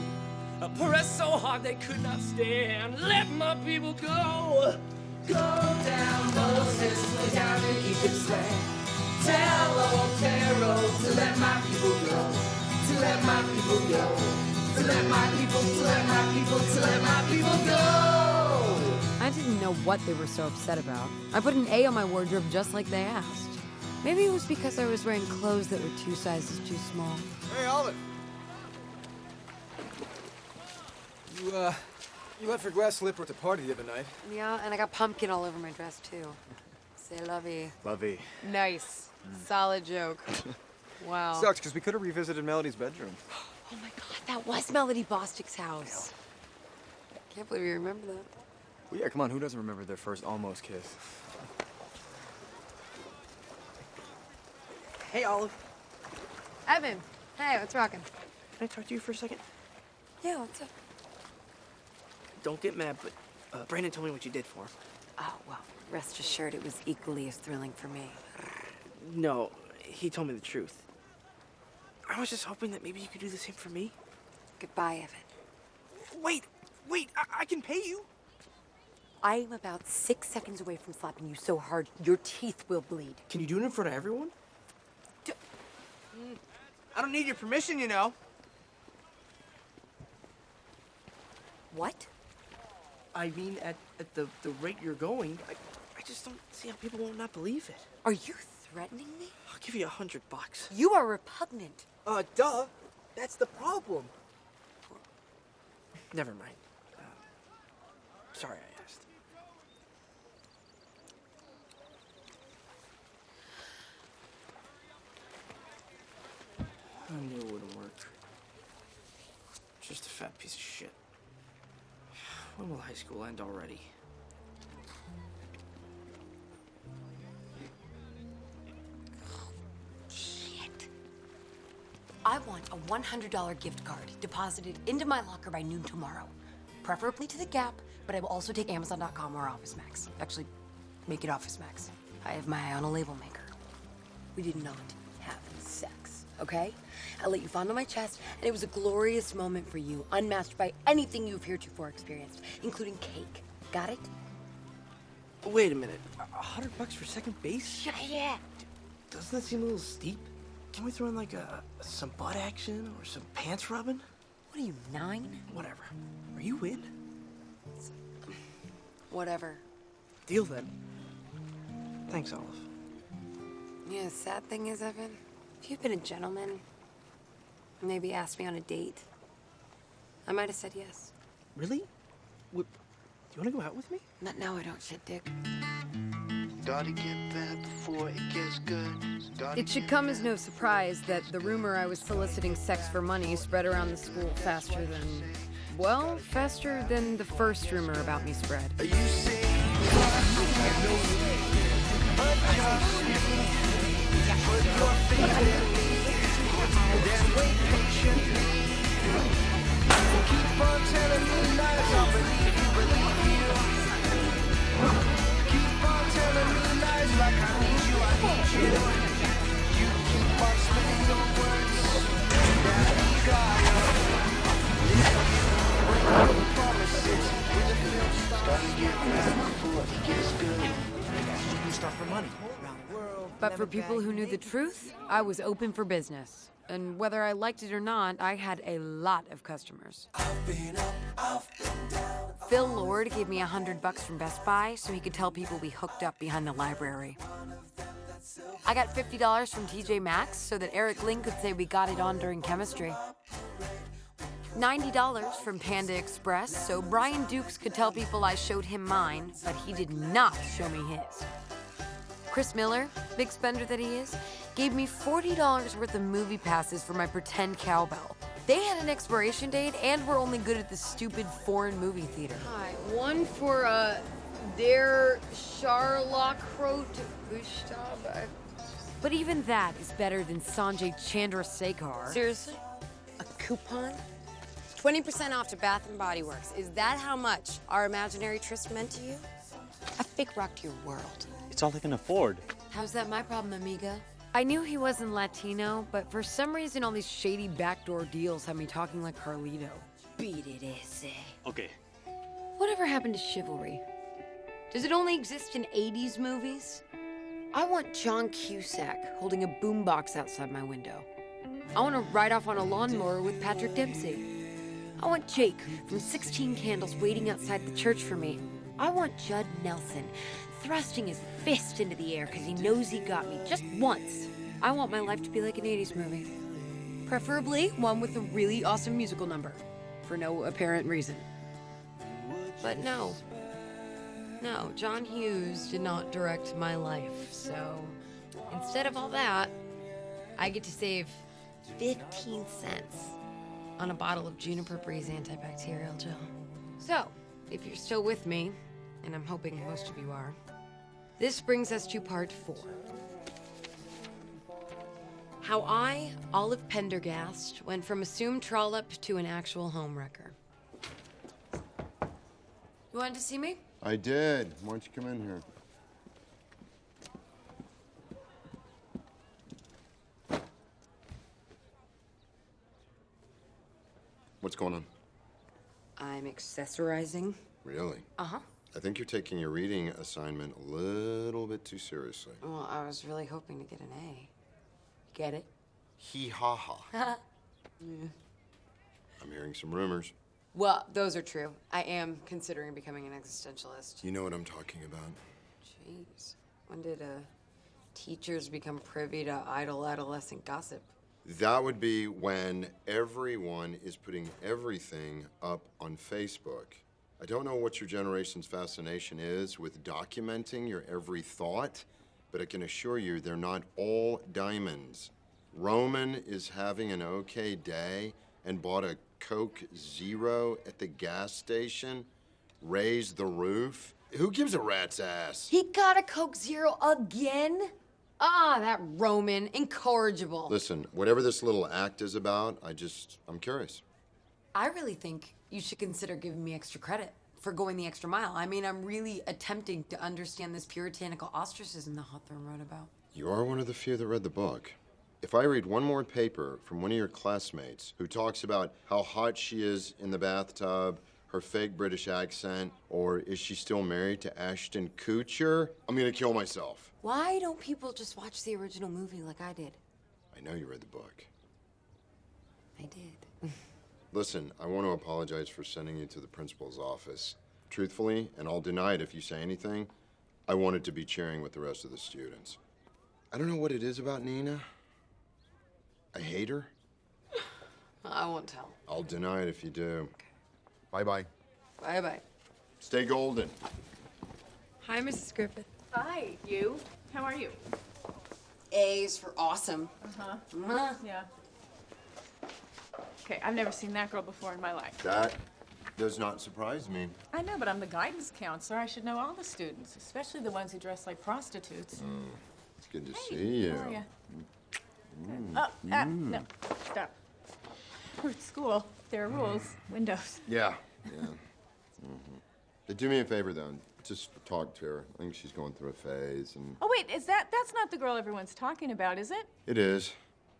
Pressed so hard they could not stand. Let my people go. Go down, Moses, go down in Egypt's land. Tell old Pharaoh to let my people go. To let my people go. To let my people, to let my people, to let my people go. I didn't know what they were so upset about. I put an A on my wardrobe just like they asked. Maybe it was because I was wearing clothes that were 2 sizes too small. Hey, Olive. You left your glass slipper at the party the other night. Yeah, and I got pumpkin all over my dress, too. C'est la vie. Lovey. Nice. Solid joke. Wow. Sucks, because we could have revisited Melody's bedroom. Oh my god, that was Melody Bostick's house. Can't believe you remember that. Well, yeah, come on, who doesn't remember their first almost kiss? Hey, Olive. Evan, hey, what's rocking? Can I talk to you for a second? Yeah, what's up? Don't get mad, but Brandon told me what you did for him. Oh, well, rest assured it was equally as thrilling for me. No, he told me the truth. I was just hoping that maybe you could do the same for me. Goodbye, Evan. Wait, I can pay you. I am about 6 seconds away from slapping you so hard your teeth will bleed. Can you do it in front of everyone? I don't need your permission, you know. What? I mean, at the rate you're going, I just don't see how people will not believe it. Are you threatening me? I'll give you $100. You are repugnant. Duh. That's the problem. Never mind. Sorry I asked. I knew it wouldn't work. Just a fat piece of shit. When will high school end already? Shit. I want a $100 gift card deposited into my locker by noon tomorrow. Preferably to the Gap, but I will also take Amazon.com or OfficeMax. Actually, make it OfficeMax. I have my eye on a label maker. We did not have sex, okay? I let you fondle my chest, and it was a glorious moment for you, unmatched by anything you've heretofore experienced, including cake. Got it? Wait a minute. $100 for second base? Yeah. Doesn't that seem a little steep? Can we throw in like some butt action or some pants rubbing? What are you, 9? Whatever. Are you in? Whatever. Deal then. Thanks, Olive. Yeah, the sad thing is, Evan, if you'd been a gentleman, maybe asked me on a date, I might have said yes. Really? Do you want to go out with me? Not now, I don't, shit dick. Gotta get back before it gets good. It should come as no surprise that the rumor I was soliciting sex for money spread around the school faster than the first rumor about me spread. Keep on telling me lies, I'll believe you. Keep on telling me lies like I need you. You keep on spinning your words. Promises. Gotta get back before it gets good. Stuff for money. But for people who knew the truth, I was open for business. And whether I liked it or not, I had a lot of customers. Phil Lord gave me $100 from Best Buy so he could tell people we hooked up behind the library. I got $50 from TJ Maxx so that Eric Link could say we got it on during chemistry. $90 from Panda Express so Brian Dukes could tell people I showed him mine, but he did not show me his. Chris Miller, big spender that he is, gave me $40 worth of movie passes for my pretend cowbell. They had an expiration date and were only good at the stupid foreign movie theater. Hi, one for, Der Scharlachrot Gustav. But even that is better than Sanjay Chandrasekhar. Seriously? A coupon? 20% off to Bath & Body Works. Is that how much our imaginary tryst meant to you? A fake rocked your world. It's all I can afford. How's that my problem, amiga? I knew he wasn't Latino, but for some reason all these shady backdoor deals had me talking like Carlito. Beat it, ese. Okay. Whatever happened to chivalry? Does it only exist in 80s movies? I want John Cusack holding a boombox outside my window. I want to ride off on a lawnmower with Patrick Dempsey. I want Jake from 16 Candles waiting outside the church for me. I want Judd Nelson thrusting his fist into the air because he knows he got me just once. I want my life to be like an 80s movie. Preferably one with a really awesome musical number, for no apparent reason. But no, John Hughes did not direct my life, so instead of all that, I get to save 15 cents on a bottle of Juniper Breeze antibacterial gel. So, if you're still with me, and I'm hoping most of you are, this brings us to part 4. How I, Olive Pendergast, went from assumed trollop to an actual homewrecker. You wanted to see me? I did. Why don't you come in here? What's going on? I'm accessorizing. Really? Uh-huh. I think you're taking your reading assignment a little bit too seriously. Well, I was really hoping to get an A. Get it? Hee-ha-ha. Yeah. I'm hearing some rumors. Well, those are true. I am considering becoming an existentialist. You know what I'm talking about. Jeez. When did teachers become privy to idle adolescent gossip? That would be when everyone is putting everything up on Facebook. I don't know what your generation's fascination is with documenting your every thought, but I can assure you they're not all diamonds. Roman is having an okay day and bought a Coke Zero at the gas station, raised the roof. Who gives a rat's ass? He got a Coke Zero again? Ah, that Roman, incorrigible. Listen, whatever this little act is about, I'm curious. I really think you should consider giving me extra credit for going the extra mile. I mean, I'm really attempting to understand this puritanical ostracism that Hawthorne wrote about. You are one of the few that read the book. If I read one more paper from one of your classmates who talks about how hot she is in the bathtub, her fake British accent, or is she still married to Ashton Kutcher, I'm gonna kill myself. Why don't people just watch the original movie like I did? I know you read the book. I did. Listen, I want to apologize for sending you to the principal's office. Truthfully, and I'll deny it if you say anything, I wanted to be cheering with the rest of the students. I don't know what it is about Nina. I hate her. I won't tell. I'll deny it if you do. Bye-bye. Bye-bye. Stay golden. Hi, Mrs. Griffith. Hi, you. How are you? A's for awesome. Uh-huh. Yeah. Okay, I've never seen that girl before in my life. That does not surprise me. I know, but I'm the guidance counselor. I should know all the students, especially the ones who dress like prostitutes. It's good to see you. How are you? No, stop. We're at school. There are rules. Windows. Yeah. But do me a favor, though. Just talk to her. I think she's going through a phase, and... Oh, wait, that's not the girl everyone's talking about, is it? It is.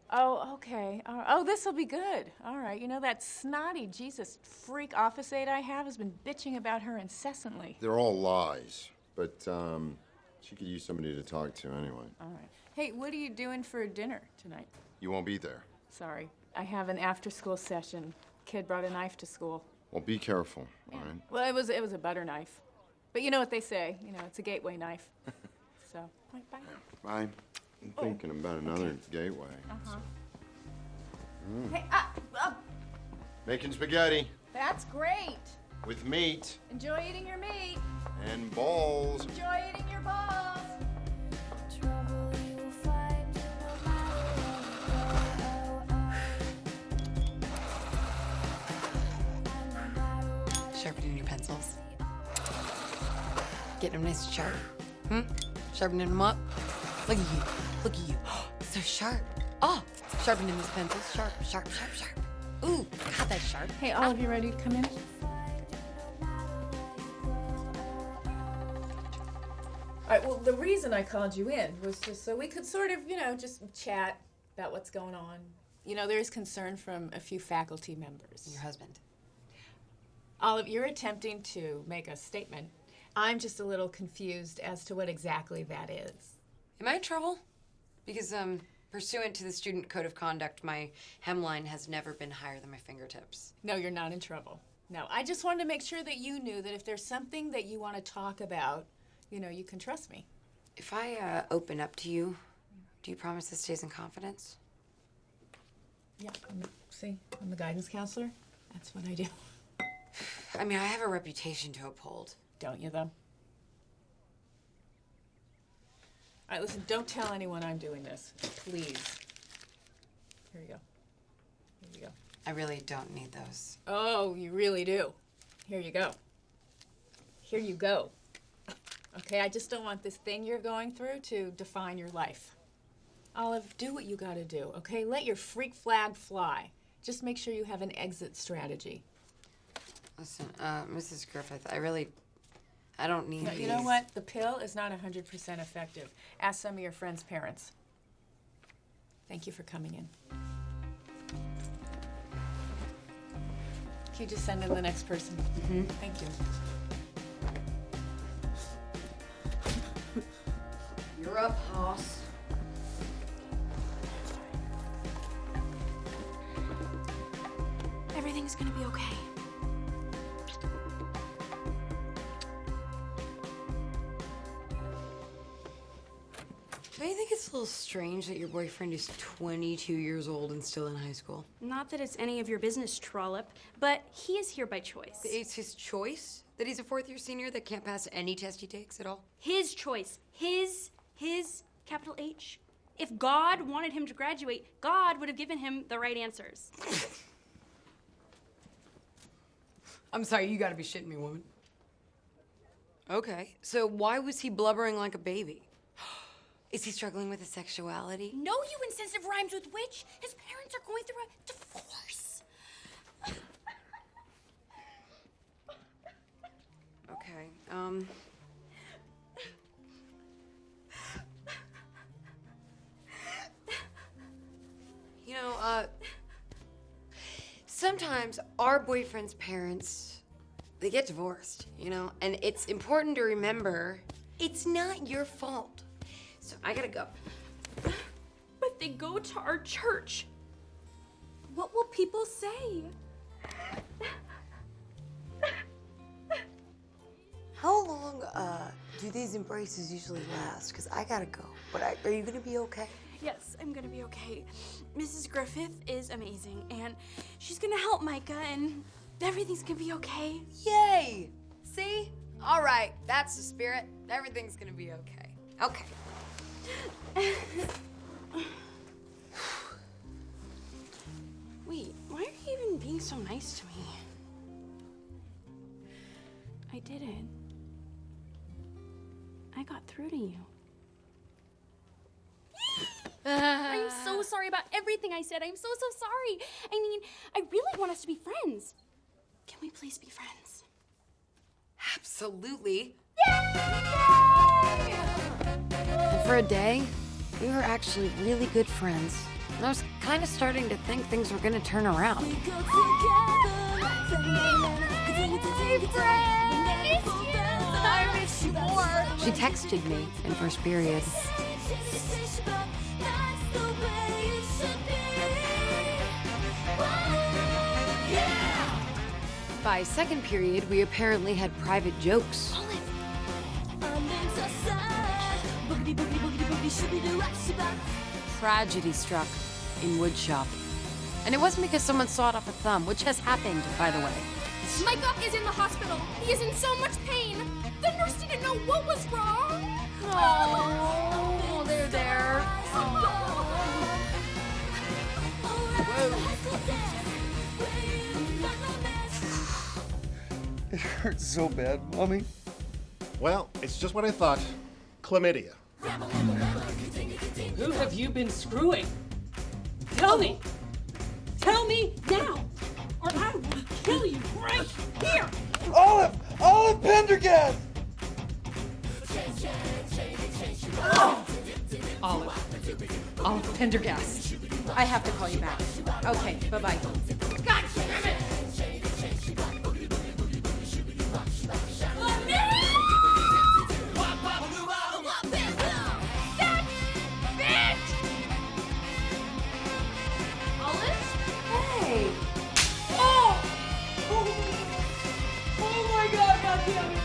Oh, okay. Oh, this'll be good. All right. You know, that snotty Jesus freak office aide I have has been bitching about her incessantly. They're all lies, but she could use somebody to talk to anyway. All right. Hey, what are you doing for dinner tonight? You won't be there. Sorry. I have an after-school session. Kid brought a knife to school. Well, be careful, all right? Well, it was a butter knife. But you know what they say, it's a gateway knife. So, bye. I'm thinking about another gateway. Uh-huh. Mm. Hey, Making spaghetti that's great. with meat Enjoy eating your meat. and balls. Enjoy eating your balls. Sharpening your pencils. Getting them nice and sharp. Sharpening them up. Look at you. Look at you. So sharp. Oh, sharpening these pencils. Sharp. Ooh, God, that's sharp. Hey, Olive, you ready to come in? All right, well, the reason I called you in was just so we could sort of, just chat about what's going on. There's concern from a few faculty members. Your husband. Olive, you're attempting to make a statement. I'm just a little confused as to what exactly that is. Am I in trouble? Because, pursuant to the Student Code of Conduct, my hemline has never been higher than my fingertips. No, you're not in trouble. No, I just wanted to make sure that you knew that if there's something that you want to talk about, you can trust me. If I open up to you, do you promise this stays in confidence? Yeah, I'm the guidance counselor. That's what I do. I mean, I have a reputation to uphold. Don't you, though? All right, listen, don't tell anyone I'm doing this, please. Here you go. I really don't need those. Oh, you really do. Here you go. Okay, I just don't want this thing you're going through to define your life. Olive, do what you gotta do, okay? Let your freak flag fly. Just make sure you have an exit strategy. Listen, Mrs. Griffith, I don't need these. You know what? The pill is not 100% effective. Ask some of your friends' parents. Thank you for coming in. Can you just send in the next person? Mm-hmm. Thank you. You're up, Hoss. Everything's gonna be okay. Don't you think it's a little strange that your boyfriend is 22 years old and still in high school? Not that it's any of your business, Trollop, but he is here by choice. It's his choice that he's a fourth-year senior that can't pass any test he takes at all? His choice. His, capital H. If God wanted him to graduate, God would have given him the right answers. I'm sorry, you gotta be shitting me, woman. Okay, so why was he blubbering like a baby? Is he struggling with his sexuality? No, you insensitive rhymes with witch. His parents are going through a divorce. Okay, sometimes our boyfriend's parents, they get divorced, and it's important to remember it's not your fault. So I gotta go. But they go to our church? What will people say? How long do these embraces usually last? Because I gotta go. But are you gonna be okay? Yes, I'm gonna be okay. Mrs. Griffith is amazing, and she's gonna help Micah, and everything's gonna be okay. Yay! See? All right, that's the spirit. Everything's gonna be okay. Okay. Wait, why are you even being so nice to me? I did it. I got through to you. I'm so sorry about everything I said. I'm so sorry. I mean, I really want us to be friends. Can we please be friends? Absolutely. Yay! And for a day, we were actually really good friends. And I was kind of starting to think things were gonna turn around. I miss you more. She texted me in first period. By second period, we apparently had private jokes. Tragedy struck in woodshop. And it wasn't because someone sawed off a thumb, which has happened, by the way. Micah is in the hospital. He is in so much pain. The nurse didn't know what was wrong. Oh, they're there. It hurts so bad, Mommy. Well, it's just what I thought. Chlamydia. Who have you been screwing? Tell me! Tell me now! Or I will kill you right here! Olive Pendergast! Olive Pendergast. I have to call you back. Okay, bye-bye. God damn it! Hey! Oh my God, goddammit!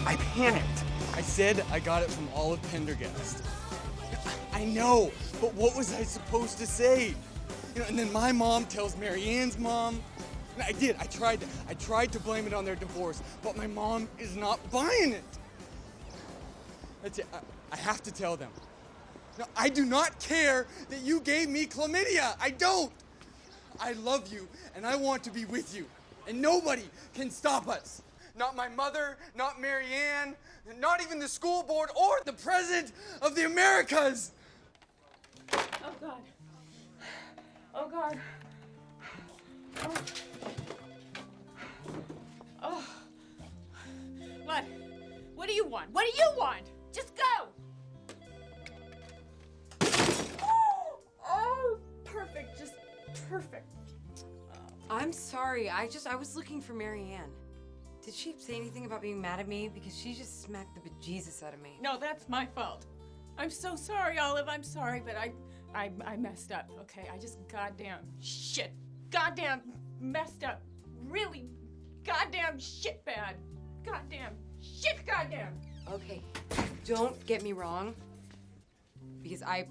I panicked. I said I got it from Olive Pendergast. I know, but what was I supposed to say? You know, and then my mom tells Marianne's mom. And I did. I tried to blame it on their divorce, but my mom is not buying it. That's it. I have to tell them. No, I do not care that you gave me chlamydia. I don't. I love you, and I want to be with you. And nobody can stop us. Not my mother, not Marianne, not even the school board or the President of the Americas. Oh, God. Oh, God. Oh. Oh. What? What do you want? What do you want? Just go! Oh, perfect. Just perfect. I'm sorry. I was looking for Marianne. Did she say anything about being mad at me? Because she just smacked the bejesus out of me. No, that's my fault. I'm so sorry, Olive. I'm sorry, but I messed up, okay? I just goddamn messed up. Really goddamn shit bad. Goddamn shit goddamn. Okay, don't get me wrong. Because I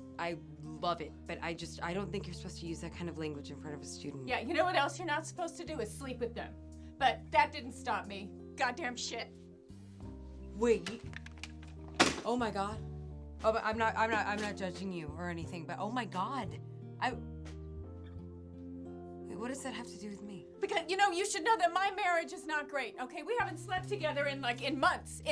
love it, but I don't think you're supposed to use that kind of language in front of a student. Yeah, you know what else you're not supposed to do is sleep with them. But that didn't stop me. Goddamn shit. Wait. Oh my God. Oh, but I'm not judging you or anything, but oh my God. Wait, what does that have to do with me? Because, you know, you should know that my marriage is not great, okay? We haven't slept together in months,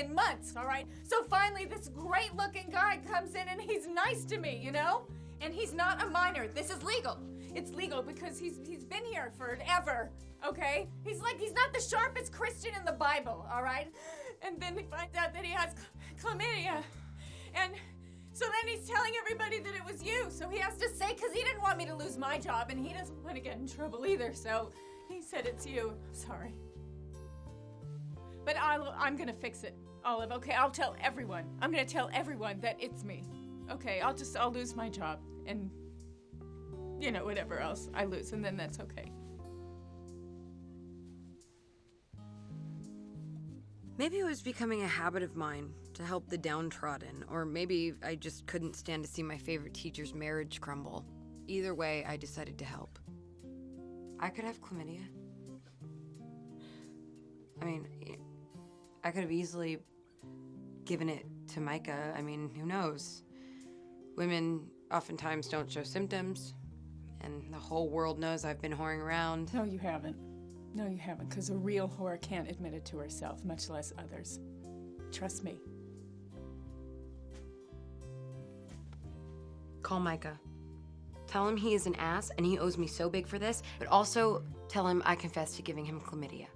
all right? So finally this great looking guy comes in and he's nice to me, you know? And he's not a minor. This is legal. It's legal because he's been here forever, okay? He's not the sharpest Christian in the Bible, all right? And then he finds out that he has chlamydia. And so then he's telling everybody that it was you. So he has to say, because he didn't want me to lose my job and he doesn't want to get in trouble either. So he said it's you. I'm sorry. But I'm going to fix it, Olive, okay? I'll tell everyone. I'm going to tell everyone that it's me, Okay, I'll lose my job and, you know, whatever else I lose, and then that's okay. Maybe it was becoming a habit of mine to help the downtrodden, or maybe I just couldn't stand to see my favorite teacher's marriage crumble. Either way, I decided to help. I could have chlamydia. I mean, I could have easily given it to Micah. I mean, who knows? Women oftentimes don't show symptoms, and the whole world knows I've been whoring around. No, you haven't. No, you haven't, because a real whore can't admit it to herself, much less others. Trust me. Call Micah. Tell him he is an ass and he owes me so big for this, but also tell him I confessed to giving him chlamydia.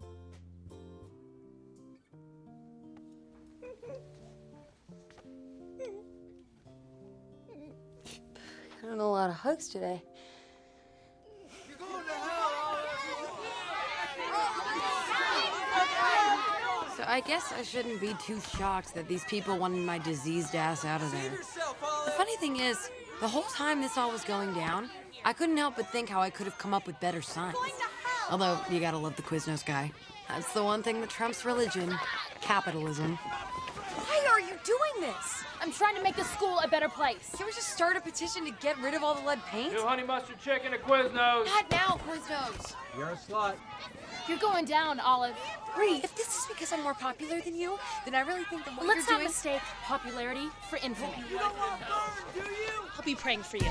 I don't know a lot of hugs today. So I guess I shouldn't be too shocked that these people wanted my diseased ass out of there. The funny thing is, the whole time this all was going down, I couldn't help but think how I could have come up with better signs. Although, you gotta love the Quiznos guy. That's the one thing that trumps religion. Capitalism. Why are you doing this? I'm trying to make the school a better place. Can we just start a petition to get rid of all the lead paint? 2 honey mustard chicken at Quiznos. Not now, Quiznos. You're a slut. You're going down, Olive. Bree, if this is because I'm more popular than you, then I really think that what Let's you're not doing... mistake popularity for infamy. You don't want birds, do you? I'll be praying for you.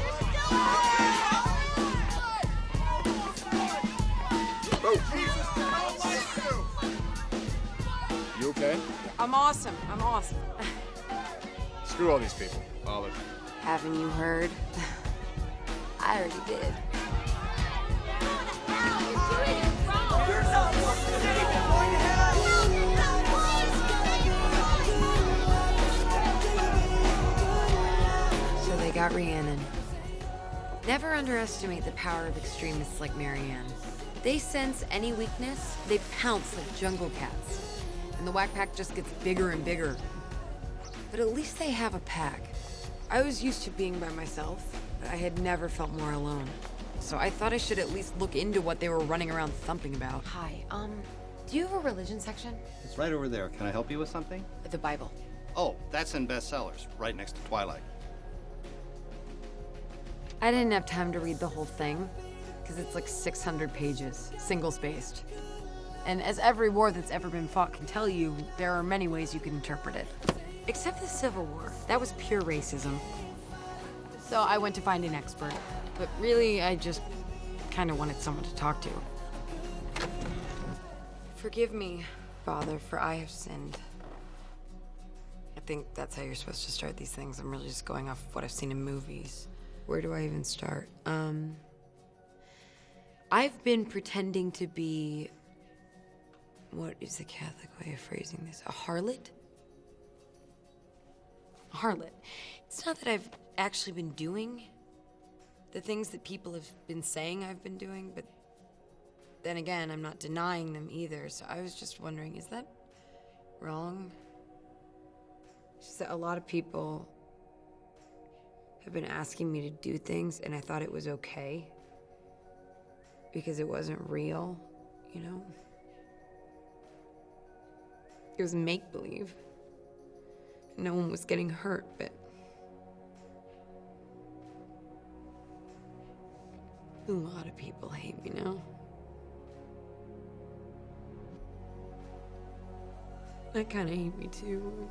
You okay? I'm awesome. I'm awesome. Screw all these people, Olive. Haven't you heard? I already did. So they got Rhiannon. Never underestimate the power of extremists like Marianne. They sense any weakness, they pounce like jungle cats. And the Whack Pack just gets bigger and bigger. But at least they have a pack. I was used to being by myself, but I had never felt more alone. So I thought I should at least look into what they were running around thumping about. Hi, do you have a religion section? It's right over there. Can I help you with something? The Bible. Oh, that's in bestsellers, right next to Twilight. I didn't have time to read the whole thing, because it's like 600 pages, single-spaced. And as every war that's ever been fought can tell you, there are many ways you can interpret it. Except the Civil War. That was pure racism. So I went to find an expert. But really, I just kind of wanted someone to talk to. Forgive me, Father, for I have sinned. I think that's how you're supposed to start these things. I'm really just going off of what I've seen in movies. Where do I even start? I've been pretending to be... What is the Catholic way of phrasing this? A harlot? A harlot. It's not that I've actually been doing the things that people have been saying I've been doing, but then again, I'm not denying them either. So I was just wondering, is that wrong? It's just that a lot of people have been asking me to do things, and I thought it was okay because it wasn't real, you know? It was make-believe. No one was getting hurt, but a lot of people hate me now. I kind of hate me too.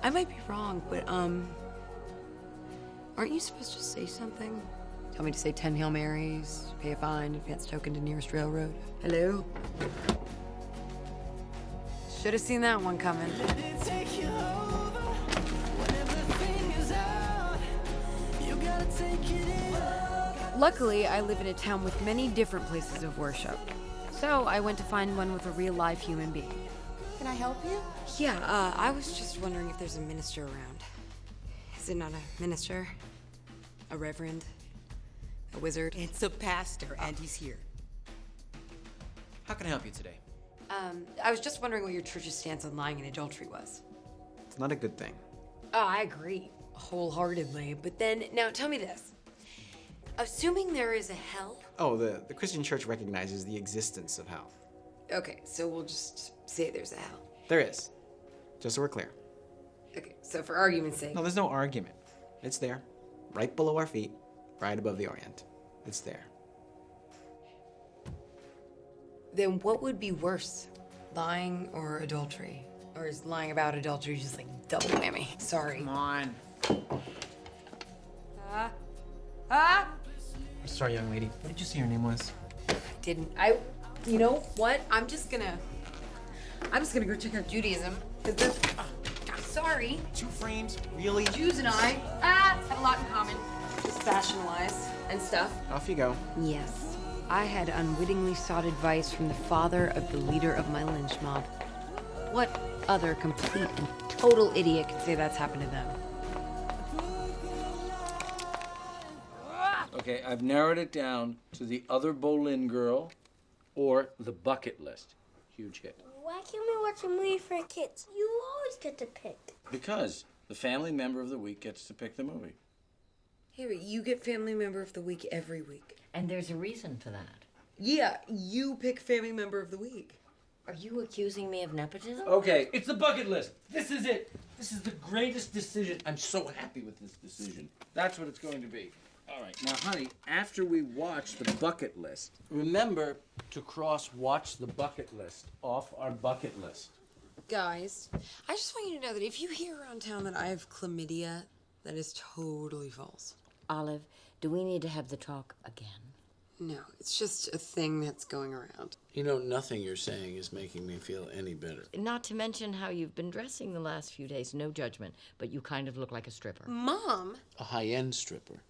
I might be wrong, but aren't you supposed to say something? Tell me to say 10 Hail Marys, pay a fine, advance token to nearest railroad. Hello? Should have seen that one coming. Luckily, I live in a town with many different places of worship. So I went to find one with a real live human being. Can I help you? Yeah, I was just wondering if there's a minister around. Is it not a minister? A reverend? A wizard? It's a pastor, and he's here. How can I help you today? I was just wondering what your church's stance on lying and adultery was. It's not a good thing. Oh, I agree wholeheartedly. But then, now tell me this. Assuming there is a hell. Oh, the Christian church recognizes the existence of hell. Okay, so we'll just say there's a hell. There is. Just so we're clear. Okay, so for argument's sake. No, there's no argument. It's there. Right below our feet. Right above the Orient. It's there. Then what would be worse? Lying or adultery? Or is lying about adultery just like double whammy? Sorry. Come on. I'm Sorry, young lady. What did you say your name was? Didn't. You know what? I'm just gonna go check out Judaism. Sorry. 2 frames? Really? Jews and I, have a lot in common. Just fashion-wise and stuff. Off you go. Yes. I had unwittingly sought advice from the father of the leader of my lynch mob. What other complete and total idiot can say that's happened to them? Okay, I've narrowed it down to The Other Boleyn Girl or The Bucket List. Huge hit. Why can't we watch a movie for kids? You always get to pick. Because the family member of the week gets to pick the movie. Hey, but you get Family Member of the Week every week. And there's a reason for that. Yeah, you pick Family Member of the Week. Are you accusing me of nepotism? Okay, it's The Bucket List. This is it. This is the greatest decision. I'm so happy with this decision. That's what it's going to be. All right, now, honey, after we watch The Bucket List, remember to watch The Bucket List off our bucket list. Guys, I just want you to know that if you hear around town that I have chlamydia, that is totally false. Olive, do we need to have the talk again? No, it's just a thing that's going around. You know, nothing you're saying is making me feel any better. Not to mention how you've been dressing the last few days. No judgment, but you kind of look like a stripper. Mom? A high-end stripper.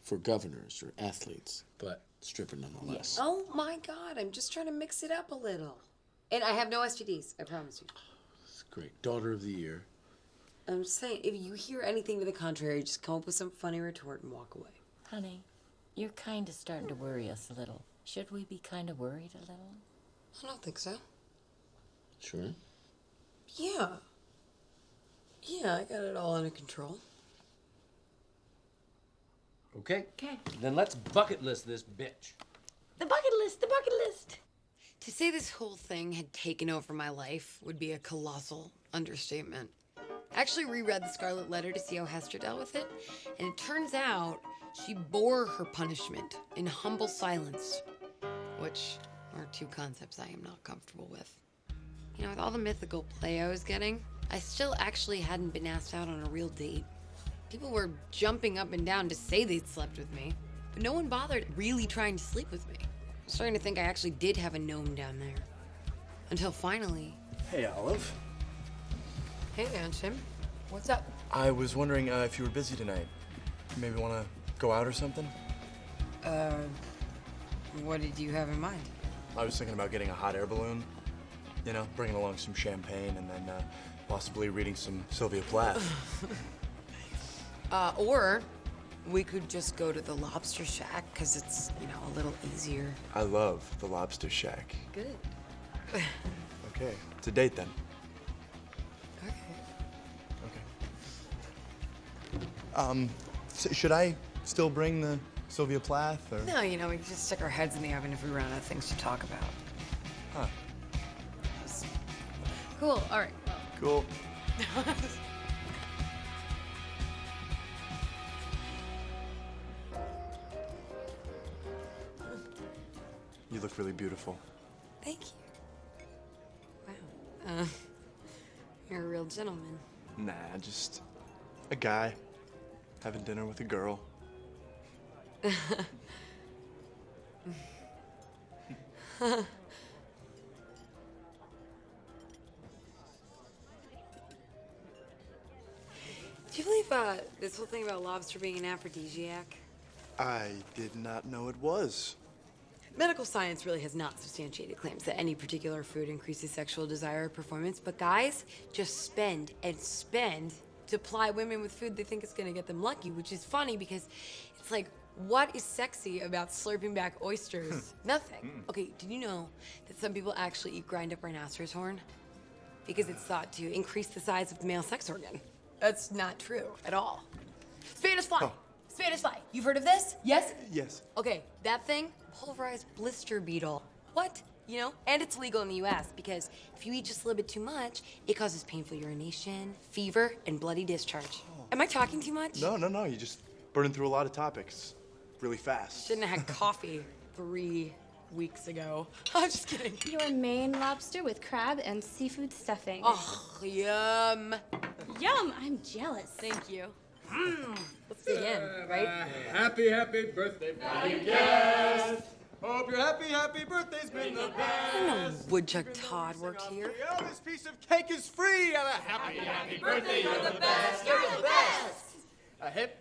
For governors or athletes, but stripper nonetheless. Oh my God, I'm just trying to mix it up a little. And I have no STDs, I promise you. It's great. Daughter of the year. I'm just saying, if you hear anything to the contrary, just come up with some funny retort and walk away. Honey, you're kind of starting to worry us a little. Should we be kind of worried a little? I don't think so. Sure? Yeah. Yeah, I got it all under control. Okay. Then let's bucket list this bitch. The bucket list, the bucket list. To say this whole thing had taken over my life would be a colossal understatement. I actually reread The Scarlet Letter to see how Hester dealt with it, and it turns out she bore her punishment in humble silence, which are 2 concepts I am not comfortable with. You know, with all the mythical play I was getting, I still actually hadn't been asked out on a real date. People were jumping up and down to say they'd slept with me, but no one bothered really trying to sleep with me. I'm starting to think I actually did have a gnome down there. Until finally... Hey, Olive. Hey, Tim. What's up? I was wondering if you were busy tonight. Maybe want to go out or something? What did you have in mind? I was thinking about getting a hot air balloon. You know, bringing along some champagne and then possibly reading some Sylvia Plath. Or we could just go to the Lobster Shack, because it's, you know, a little easier. I love the Lobster Shack. Good. Okay, it's a date then. Okay. So should I still bring the Sylvia Plath, or? No, you know, we could just stick our heads in the oven if we run out of things to talk about. Huh. Cool, all right. Cool. You look really beautiful. Thank you. Wow. You're a real gentleman. Nah, just a guy having dinner with a girl. Do you believe this whole thing about lobster being an aphrodisiac? I did not know it was. Medical science really has not substantiated claims that any particular food increases sexual desire or performance, but guys just spend and spend to ply women with food they think is going to get them lucky, which is funny because it's like What is sexy about slurping back oysters? Nothing. Okay, did you know that some people actually eat grind-up rhinoceros horn? Because it's thought to increase the size of the male sex organ. That's not true at all. Spanish fly. Spanish fly. You've heard of this? Yes? Yes. Okay, that thing, pulverized blister beetle. What? You know? And it's legal in the US because if you eat just a little bit too much, it causes painful urination, fever, and bloody discharge. Am I talking too much? No. You're just burning through a lot of topics really fast. Shouldn't have had coffee 3 weeks ago. I'm just kidding. Your Maine lobster with crab and seafood stuffing. Oh, yum. Yum! I'm jealous. Thank you. Let's begin, right? Happy birthday, buddy guest. Hope your happy birthday's been the best. I know Woodchuck Todd worked here. Oh, this piece of cake is free. Have a happy birthday. You're the best. You're the best. A hip,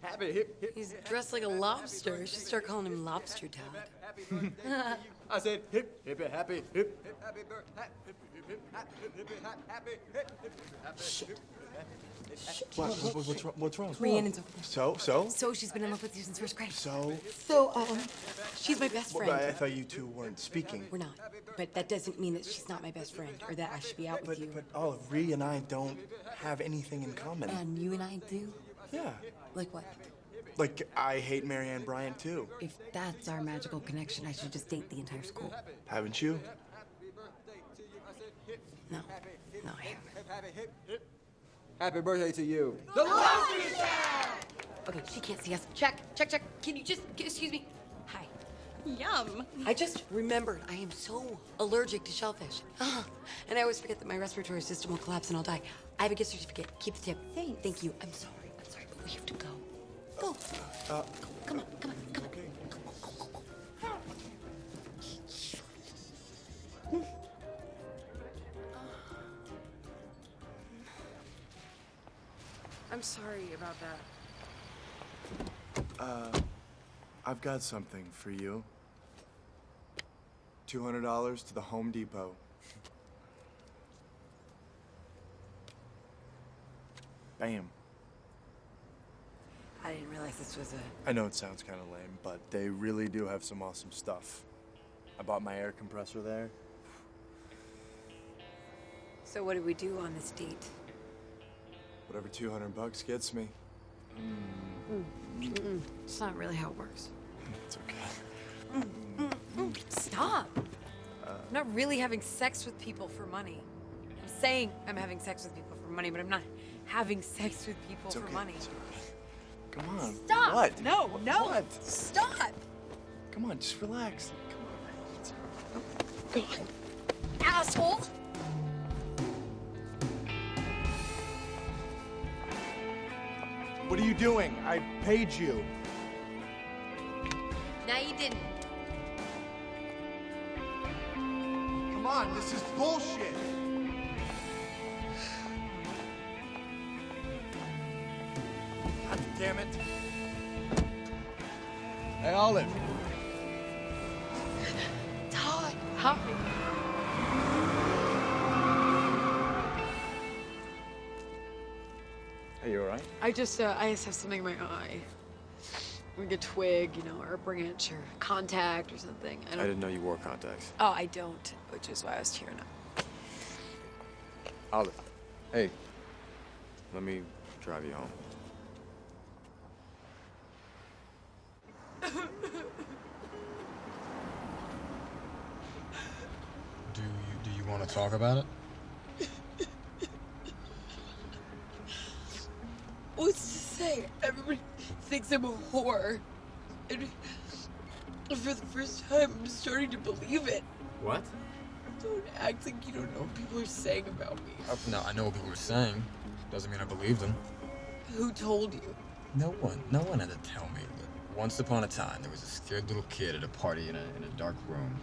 happy hip. He's dressed like a lobster. Should start calling him Lobster Todd. I said hip, happy birthday. What's wrong? Rhiannon's So? So she's been in love with you since first grade. So, she's my best friend. I thought you two weren't speaking. We're not. But that doesn't mean that she's not my best friend or that I should be out with you. But Olive, Rhea and I don't have anything in common. And you and I do? Yeah. Like what? Like, I hate Marianne Bryant, too. If that's our magical connection, I should just date the entire school. Haven't you? No, I haven't. Happy birthday to you. The Lobster Shack! Okay, she can't see us. Check. Can you just, excuse me? Hi. Yum. I just remembered I am so allergic to shellfish. And I always forget that my respiratory system will collapse and I'll die. I have a gift certificate. Keep the tip. Thanks. Thank you. I'm sorry, but we have to go. Go. Come on. Okay. I'm sorry about that. I've got something for you. $200 to the Home Depot. Bam. I didn't realize this was a... I know it sounds kind of lame, but they really do have some awesome stuff. I bought my air compressor there. So what do we do on this date? Whatever $200 gets me. It's not really how it works. It's okay. Stop. I'm not really having sex with people for money. I'm saying I'm having sex with people for money, but I'm not having sex with people It's for okay. money. It's all right. Come on. Stop! What? No. What? Stop! Come on, just relax. God. Asshole! What are you doing? I paid you. No, you didn't. Come on, this is bullshit. God damn it. Hey, Olive. Todd, hi. Are you all right? I just have something in my eye. Like a twig, or a branch, or contact, or something. I didn't know you wore contacts. Oh, I don't, which is why I was tearing up. Olive. Hey. Let me drive you home. Do you want to talk about it? What's to say? Everybody thinks I'm a whore. And for the first time, I'm starting to believe it. What? Don't act like you don't know what people are saying about me. No, I know what people are saying. Doesn't mean I believe them. Who told you? No one had to tell me. But once upon a time, there was a scared little kid at a party in a dark room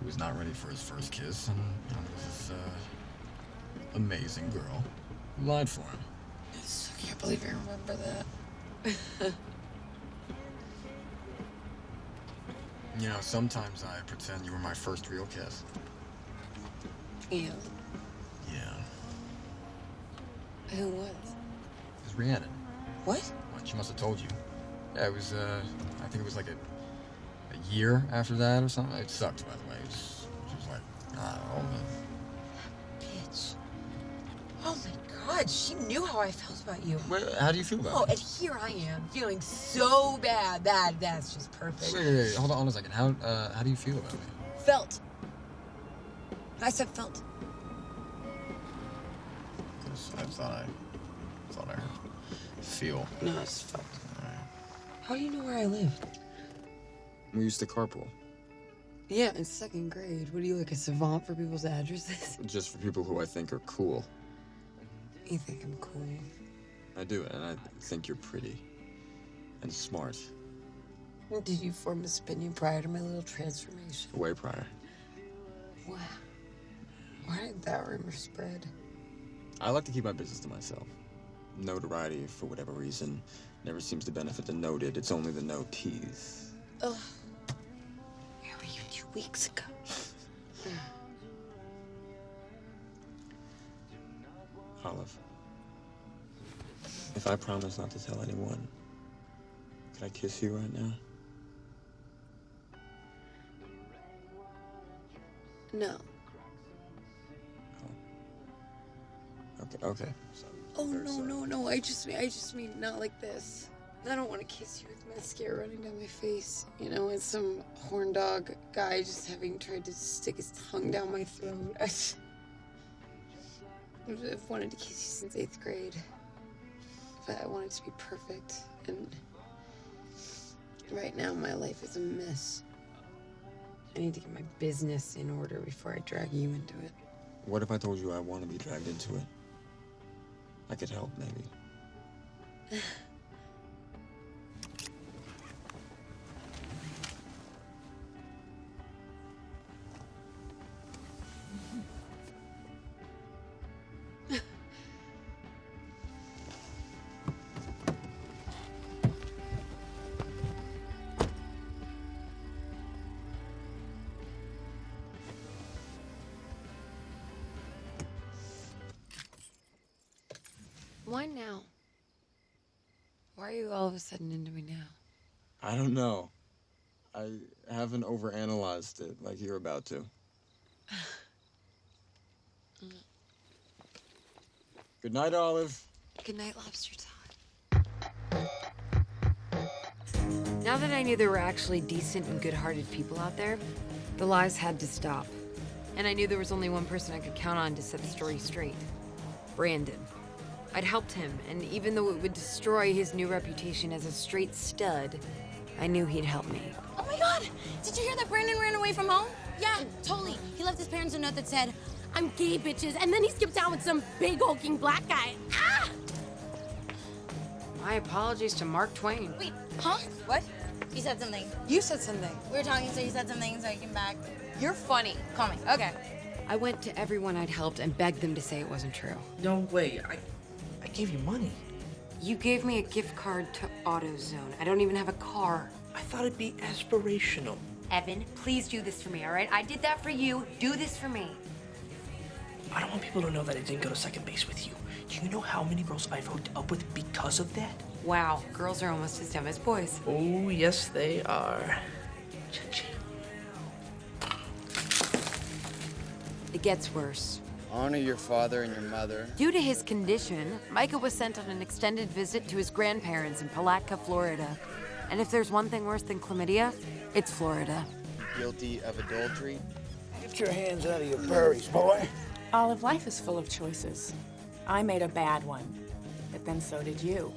who was not ready for his first kiss, and there was this amazing girl who lied for him. I can't believe I remember that. Sometimes I pretend you were my first real kiss. Yeah. Yeah. Who was? It was Rhiannon. What? What? She must have told you. Yeah, it was, I think it was like a year after that or something. It sucked, by the way. It was like, oh, man. Bitch. Oh my God, she knew how I felt about you. How do you feel about Oh, it? and here I am, feeling so bad. That's just perfect. Wait, hold on a second. How do you feel about me? Felt. I said felt. I thought I heard feel. No, it's felt. How do you know where I live? We used to carpool. Yeah, in 2nd grade. What are you, like a savant for people's addresses? Just for people who I think are cool. You think I'm cool? I do, and I think you're pretty. And smart. Did you form this opinion prior to my little transformation? Way prior. Wow. Why did that rumor spread? I like to keep my business to myself. Notoriety, for whatever reason, never seems to benefit the noted. It's only the notees. Ugh. Where were you 2 weeks ago? Olive, if I promise not to tell anyone, could I kiss you right now? No. Okay. Oh, no. I just mean not like this. I don't want to kiss you with mascara running down my face. You know, as some horn dog guy just having tried to stick his tongue down my throat. I've wanted to kiss you since 8th grade. But I want it to be perfect. And right now, my life is a mess. I need to get my business in order before I drag you into it. What if I told you I want to be dragged into it? I could help, maybe. Why now? Why are you all of a sudden into me now? I don't know. I haven't overanalyzed it like you're about to. Good night, Olive. Good night, Lobster Todd. Now that I knew there were actually decent and good-hearted people out there, the lies had to stop. And I knew there was only one person I could count on to set the story straight. Brandon. I'd helped him, and even though it would destroy his new reputation as a straight stud, I knew he'd help me. Oh my God! Did you hear that Brandon ran away from home? Yeah, totally. He left his parents a note that said, "I'm gay, bitches," and then he skipped out with some big hulking black guy. Ah! My apologies to Mark Twain. Wait, huh? What? You said something. You said something. We were talking, so you said something, so I came back. You're funny. Call me. Okay. I went to everyone I'd helped and begged them to say it wasn't true. No way. I gave you money. You gave me a gift card to AutoZone. I don't even have a car. I thought it'd be aspirational. Evan, please do this for me, all right? I did that for you. Do this for me. I don't want people to know that I didn't go to second base with you. Do you know how many girls I've hooked up with because of that? Wow, girls are almost as dumb as boys. Oh, yes, they are. Cha-ching. It gets worse. Honor your father and your mother. Due to his condition, Micah was sent on an extended visit to his grandparents in Palatka, Florida. And if there's one thing worse than chlamydia, it's Florida. Guilty of adultery. Get your hands out of your purries, boy. Olive, life is full of choices. I made a bad one, but then so did you.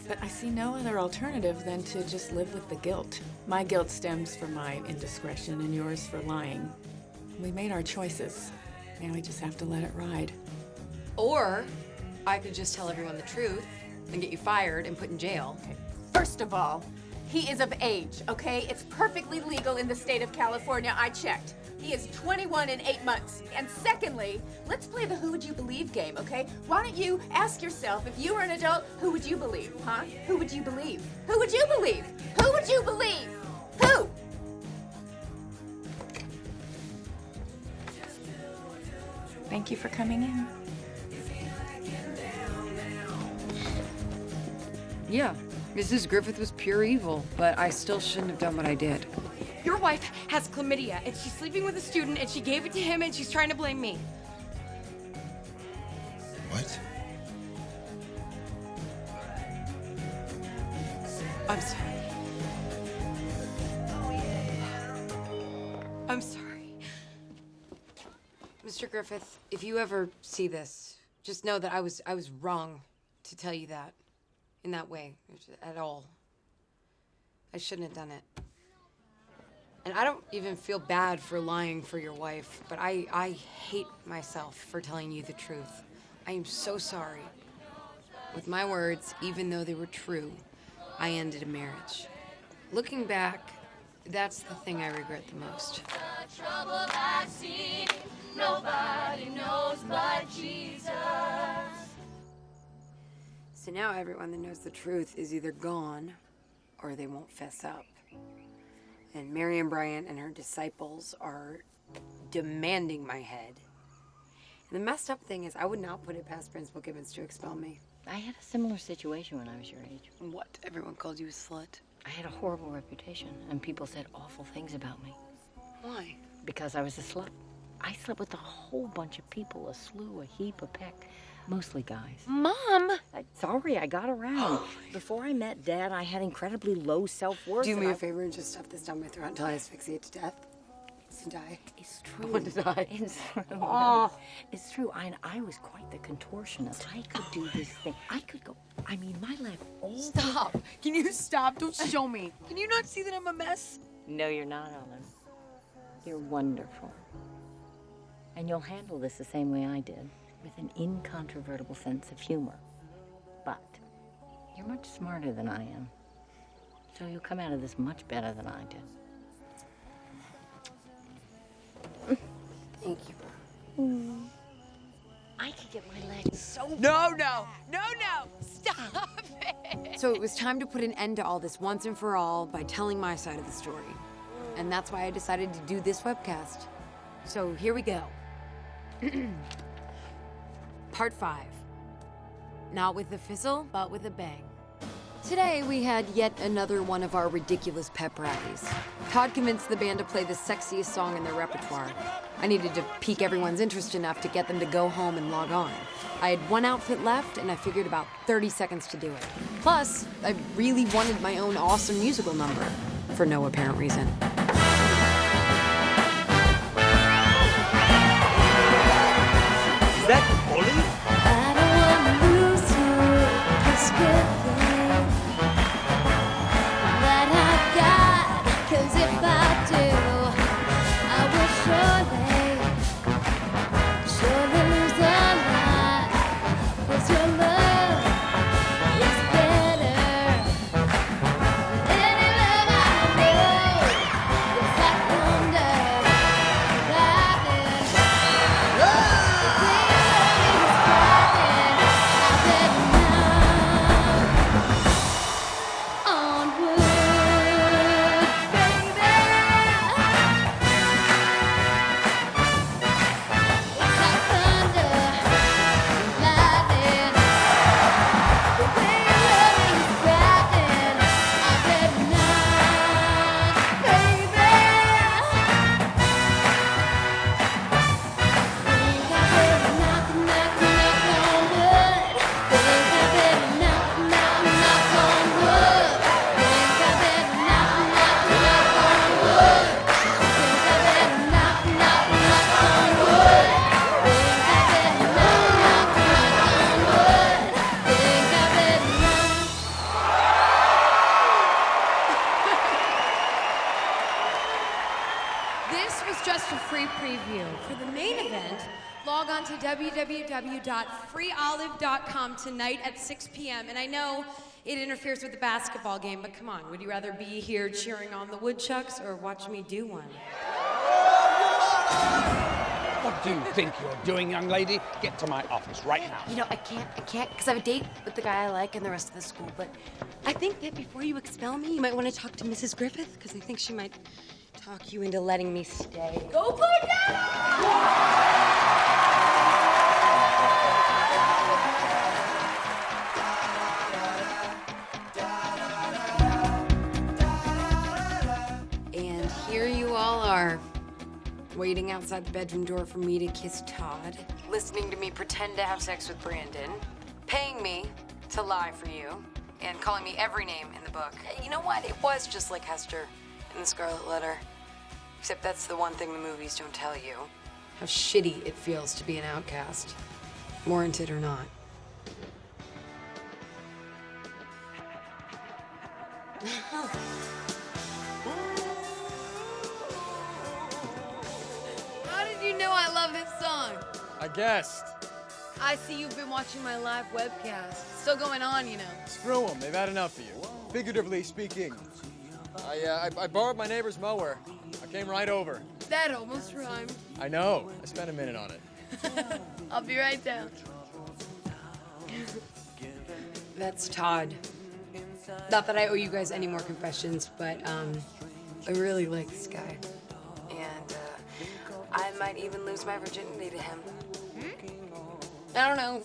But I see no other alternative than to just live with the guilt. My guilt stems from my indiscretion and yours for lying. We made our choices. Now we just have to let it ride. Or I could just tell everyone the truth and get you fired and put in jail. Okay. First of all, he is of age, okay? It's perfectly legal in the state of California. I checked. He is 21 in 8 months. And secondly, let's play the who would you believe game, okay? Why don't you ask yourself, if you were an adult, who would you believe, huh? Who would you believe? Who would you believe? Who would you believe? Who? Thank you for coming in. Yeah, Mrs. Griffith was pure evil, but I still shouldn't have done what I did. Your wife has chlamydia, and she's sleeping with a student, and she gave it to him, and she's trying to blame me. What? I'm sorry. I'm sorry. Mr. Griffith, if you ever see this, just know that I was wrong to tell you that in that way at all. I shouldn't have done it. And I don't even feel bad for lying for your wife, but I hate myself for telling you the truth. I am so sorry. With my words, even though they were true, I ended a marriage. Looking back, that's the thing I regret the most. The trouble I've seen, nobody knows but Jesus. So now everyone that knows the truth is either gone or they won't fess up. And Marian Bryant and her disciples are demanding my head. And the messed up thing is I would not put it past Principal Gibbons to expel me. I had a similar situation when I was your age. What? Everyone called you a slut? I had a horrible reputation, and people said awful things about me. Why? Because I was a slut. I slept with a whole bunch of people, a slew, a heap, a peck. Mostly guys. Mom! Sorry, I got around. Before I met Dad, I had incredibly low self-worth. Do me a favor and just stuff this down my throat until I asphyxiate to death. To die. It's true. I want to die. It's true. Oh. It's true. I was quite the contortionist. I could do this thing. I could go. I mean, my life all. Stop. Can you stop? Don't show me. Can you not see that I'm a mess? No, you're not, Ellen. You're wonderful. And you'll handle this the same way I did, with an incontrovertible sense of humor. But you're much smarter than I am. So you'll come out of this much better than I did. Thank you. I could get my legs so No! Stop it! So it was time to put an end to all this once and for all by telling my side of the story. And that's why I decided to do this webcast. So here we go. Part 5. Not with a fizzle, but with a bang. Today, we had yet another one of our ridiculous pep rallies. Todd convinced the band to play the sexiest song in their repertoire. I needed to pique everyone's interest enough to get them to go home and log on. I had one outfit left, and I figured about 30 seconds to do it. Plus, I really wanted my own awesome musical number, for no apparent reason. Is that Ollie? I don't wanna lose you, this good thing that I got. 'Cause if I do, I will surely lose a lot. 'Cause your love is better than any love I know. It's like thunder, lightning. This was just a free preview. For the main event, log on to www.freeolive.com tonight at 6 p.m. And I know it interferes with the basketball game, but come on, would you rather be here cheering on the Woodchucks or watch me do one? What do you think you're doing, young lady? Get to my office right now. You know, I can't, because I have a date with the guy I like and the rest of the school, but I think that before you expel me, you might want to talk to Mrs. Griffith, because I think she might talk you into letting me stay. Go play now! are. Waiting outside the bedroom door for me to kiss Todd. Listening to me pretend to have sex with Brandon. Paying me to lie for you. And calling me every name in the book. You know what? It was just like Hester in The Scarlet Letter. Except that's the one thing the movies don't tell you. How shitty it feels to be an outcast. Warranted or not. How did you know I love this song? I guessed. I see you've been watching my live webcast. It's still going on, you know. Screw them. They've had enough of you. Figuratively speaking. I borrowed my neighbor's mower. I came right over. That almost rhymed. I know. I spent a minute on it. I'll be right down. That's Todd. Not that I owe you guys any more confessions, but I really like this guy. And I might even lose my virginity to him. I don't know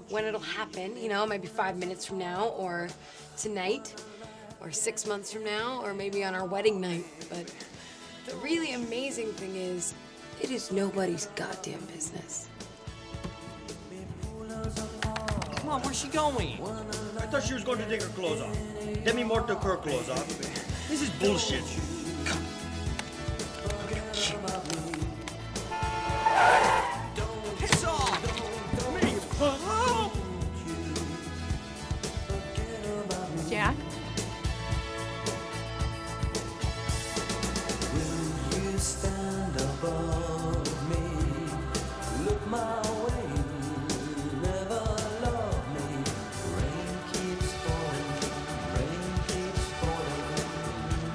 when it'll happen, you know, it might be 5 minutes from now, or tonight, or 6 months from now, or maybe on our wedding night. But the really amazing thing is, it is nobody's goddamn business. Come on, where's she going? I thought she was going to take her clothes off. Demi Moore took her clothes off. This is bullshit. Piss off! Jack? Will you stand above me? Look my way, never love me. Rain keeps falling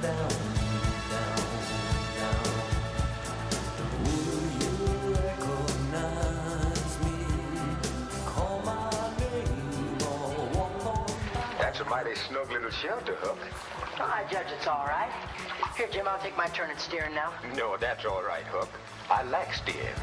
down, down, down. Will you recognize me? Call my name or walk on. That's a mighty snug little shelter, Hook. I judge it's all right. Here, Jim, I'll take my turn at steering now. No, that's all right, Hook. I like steering.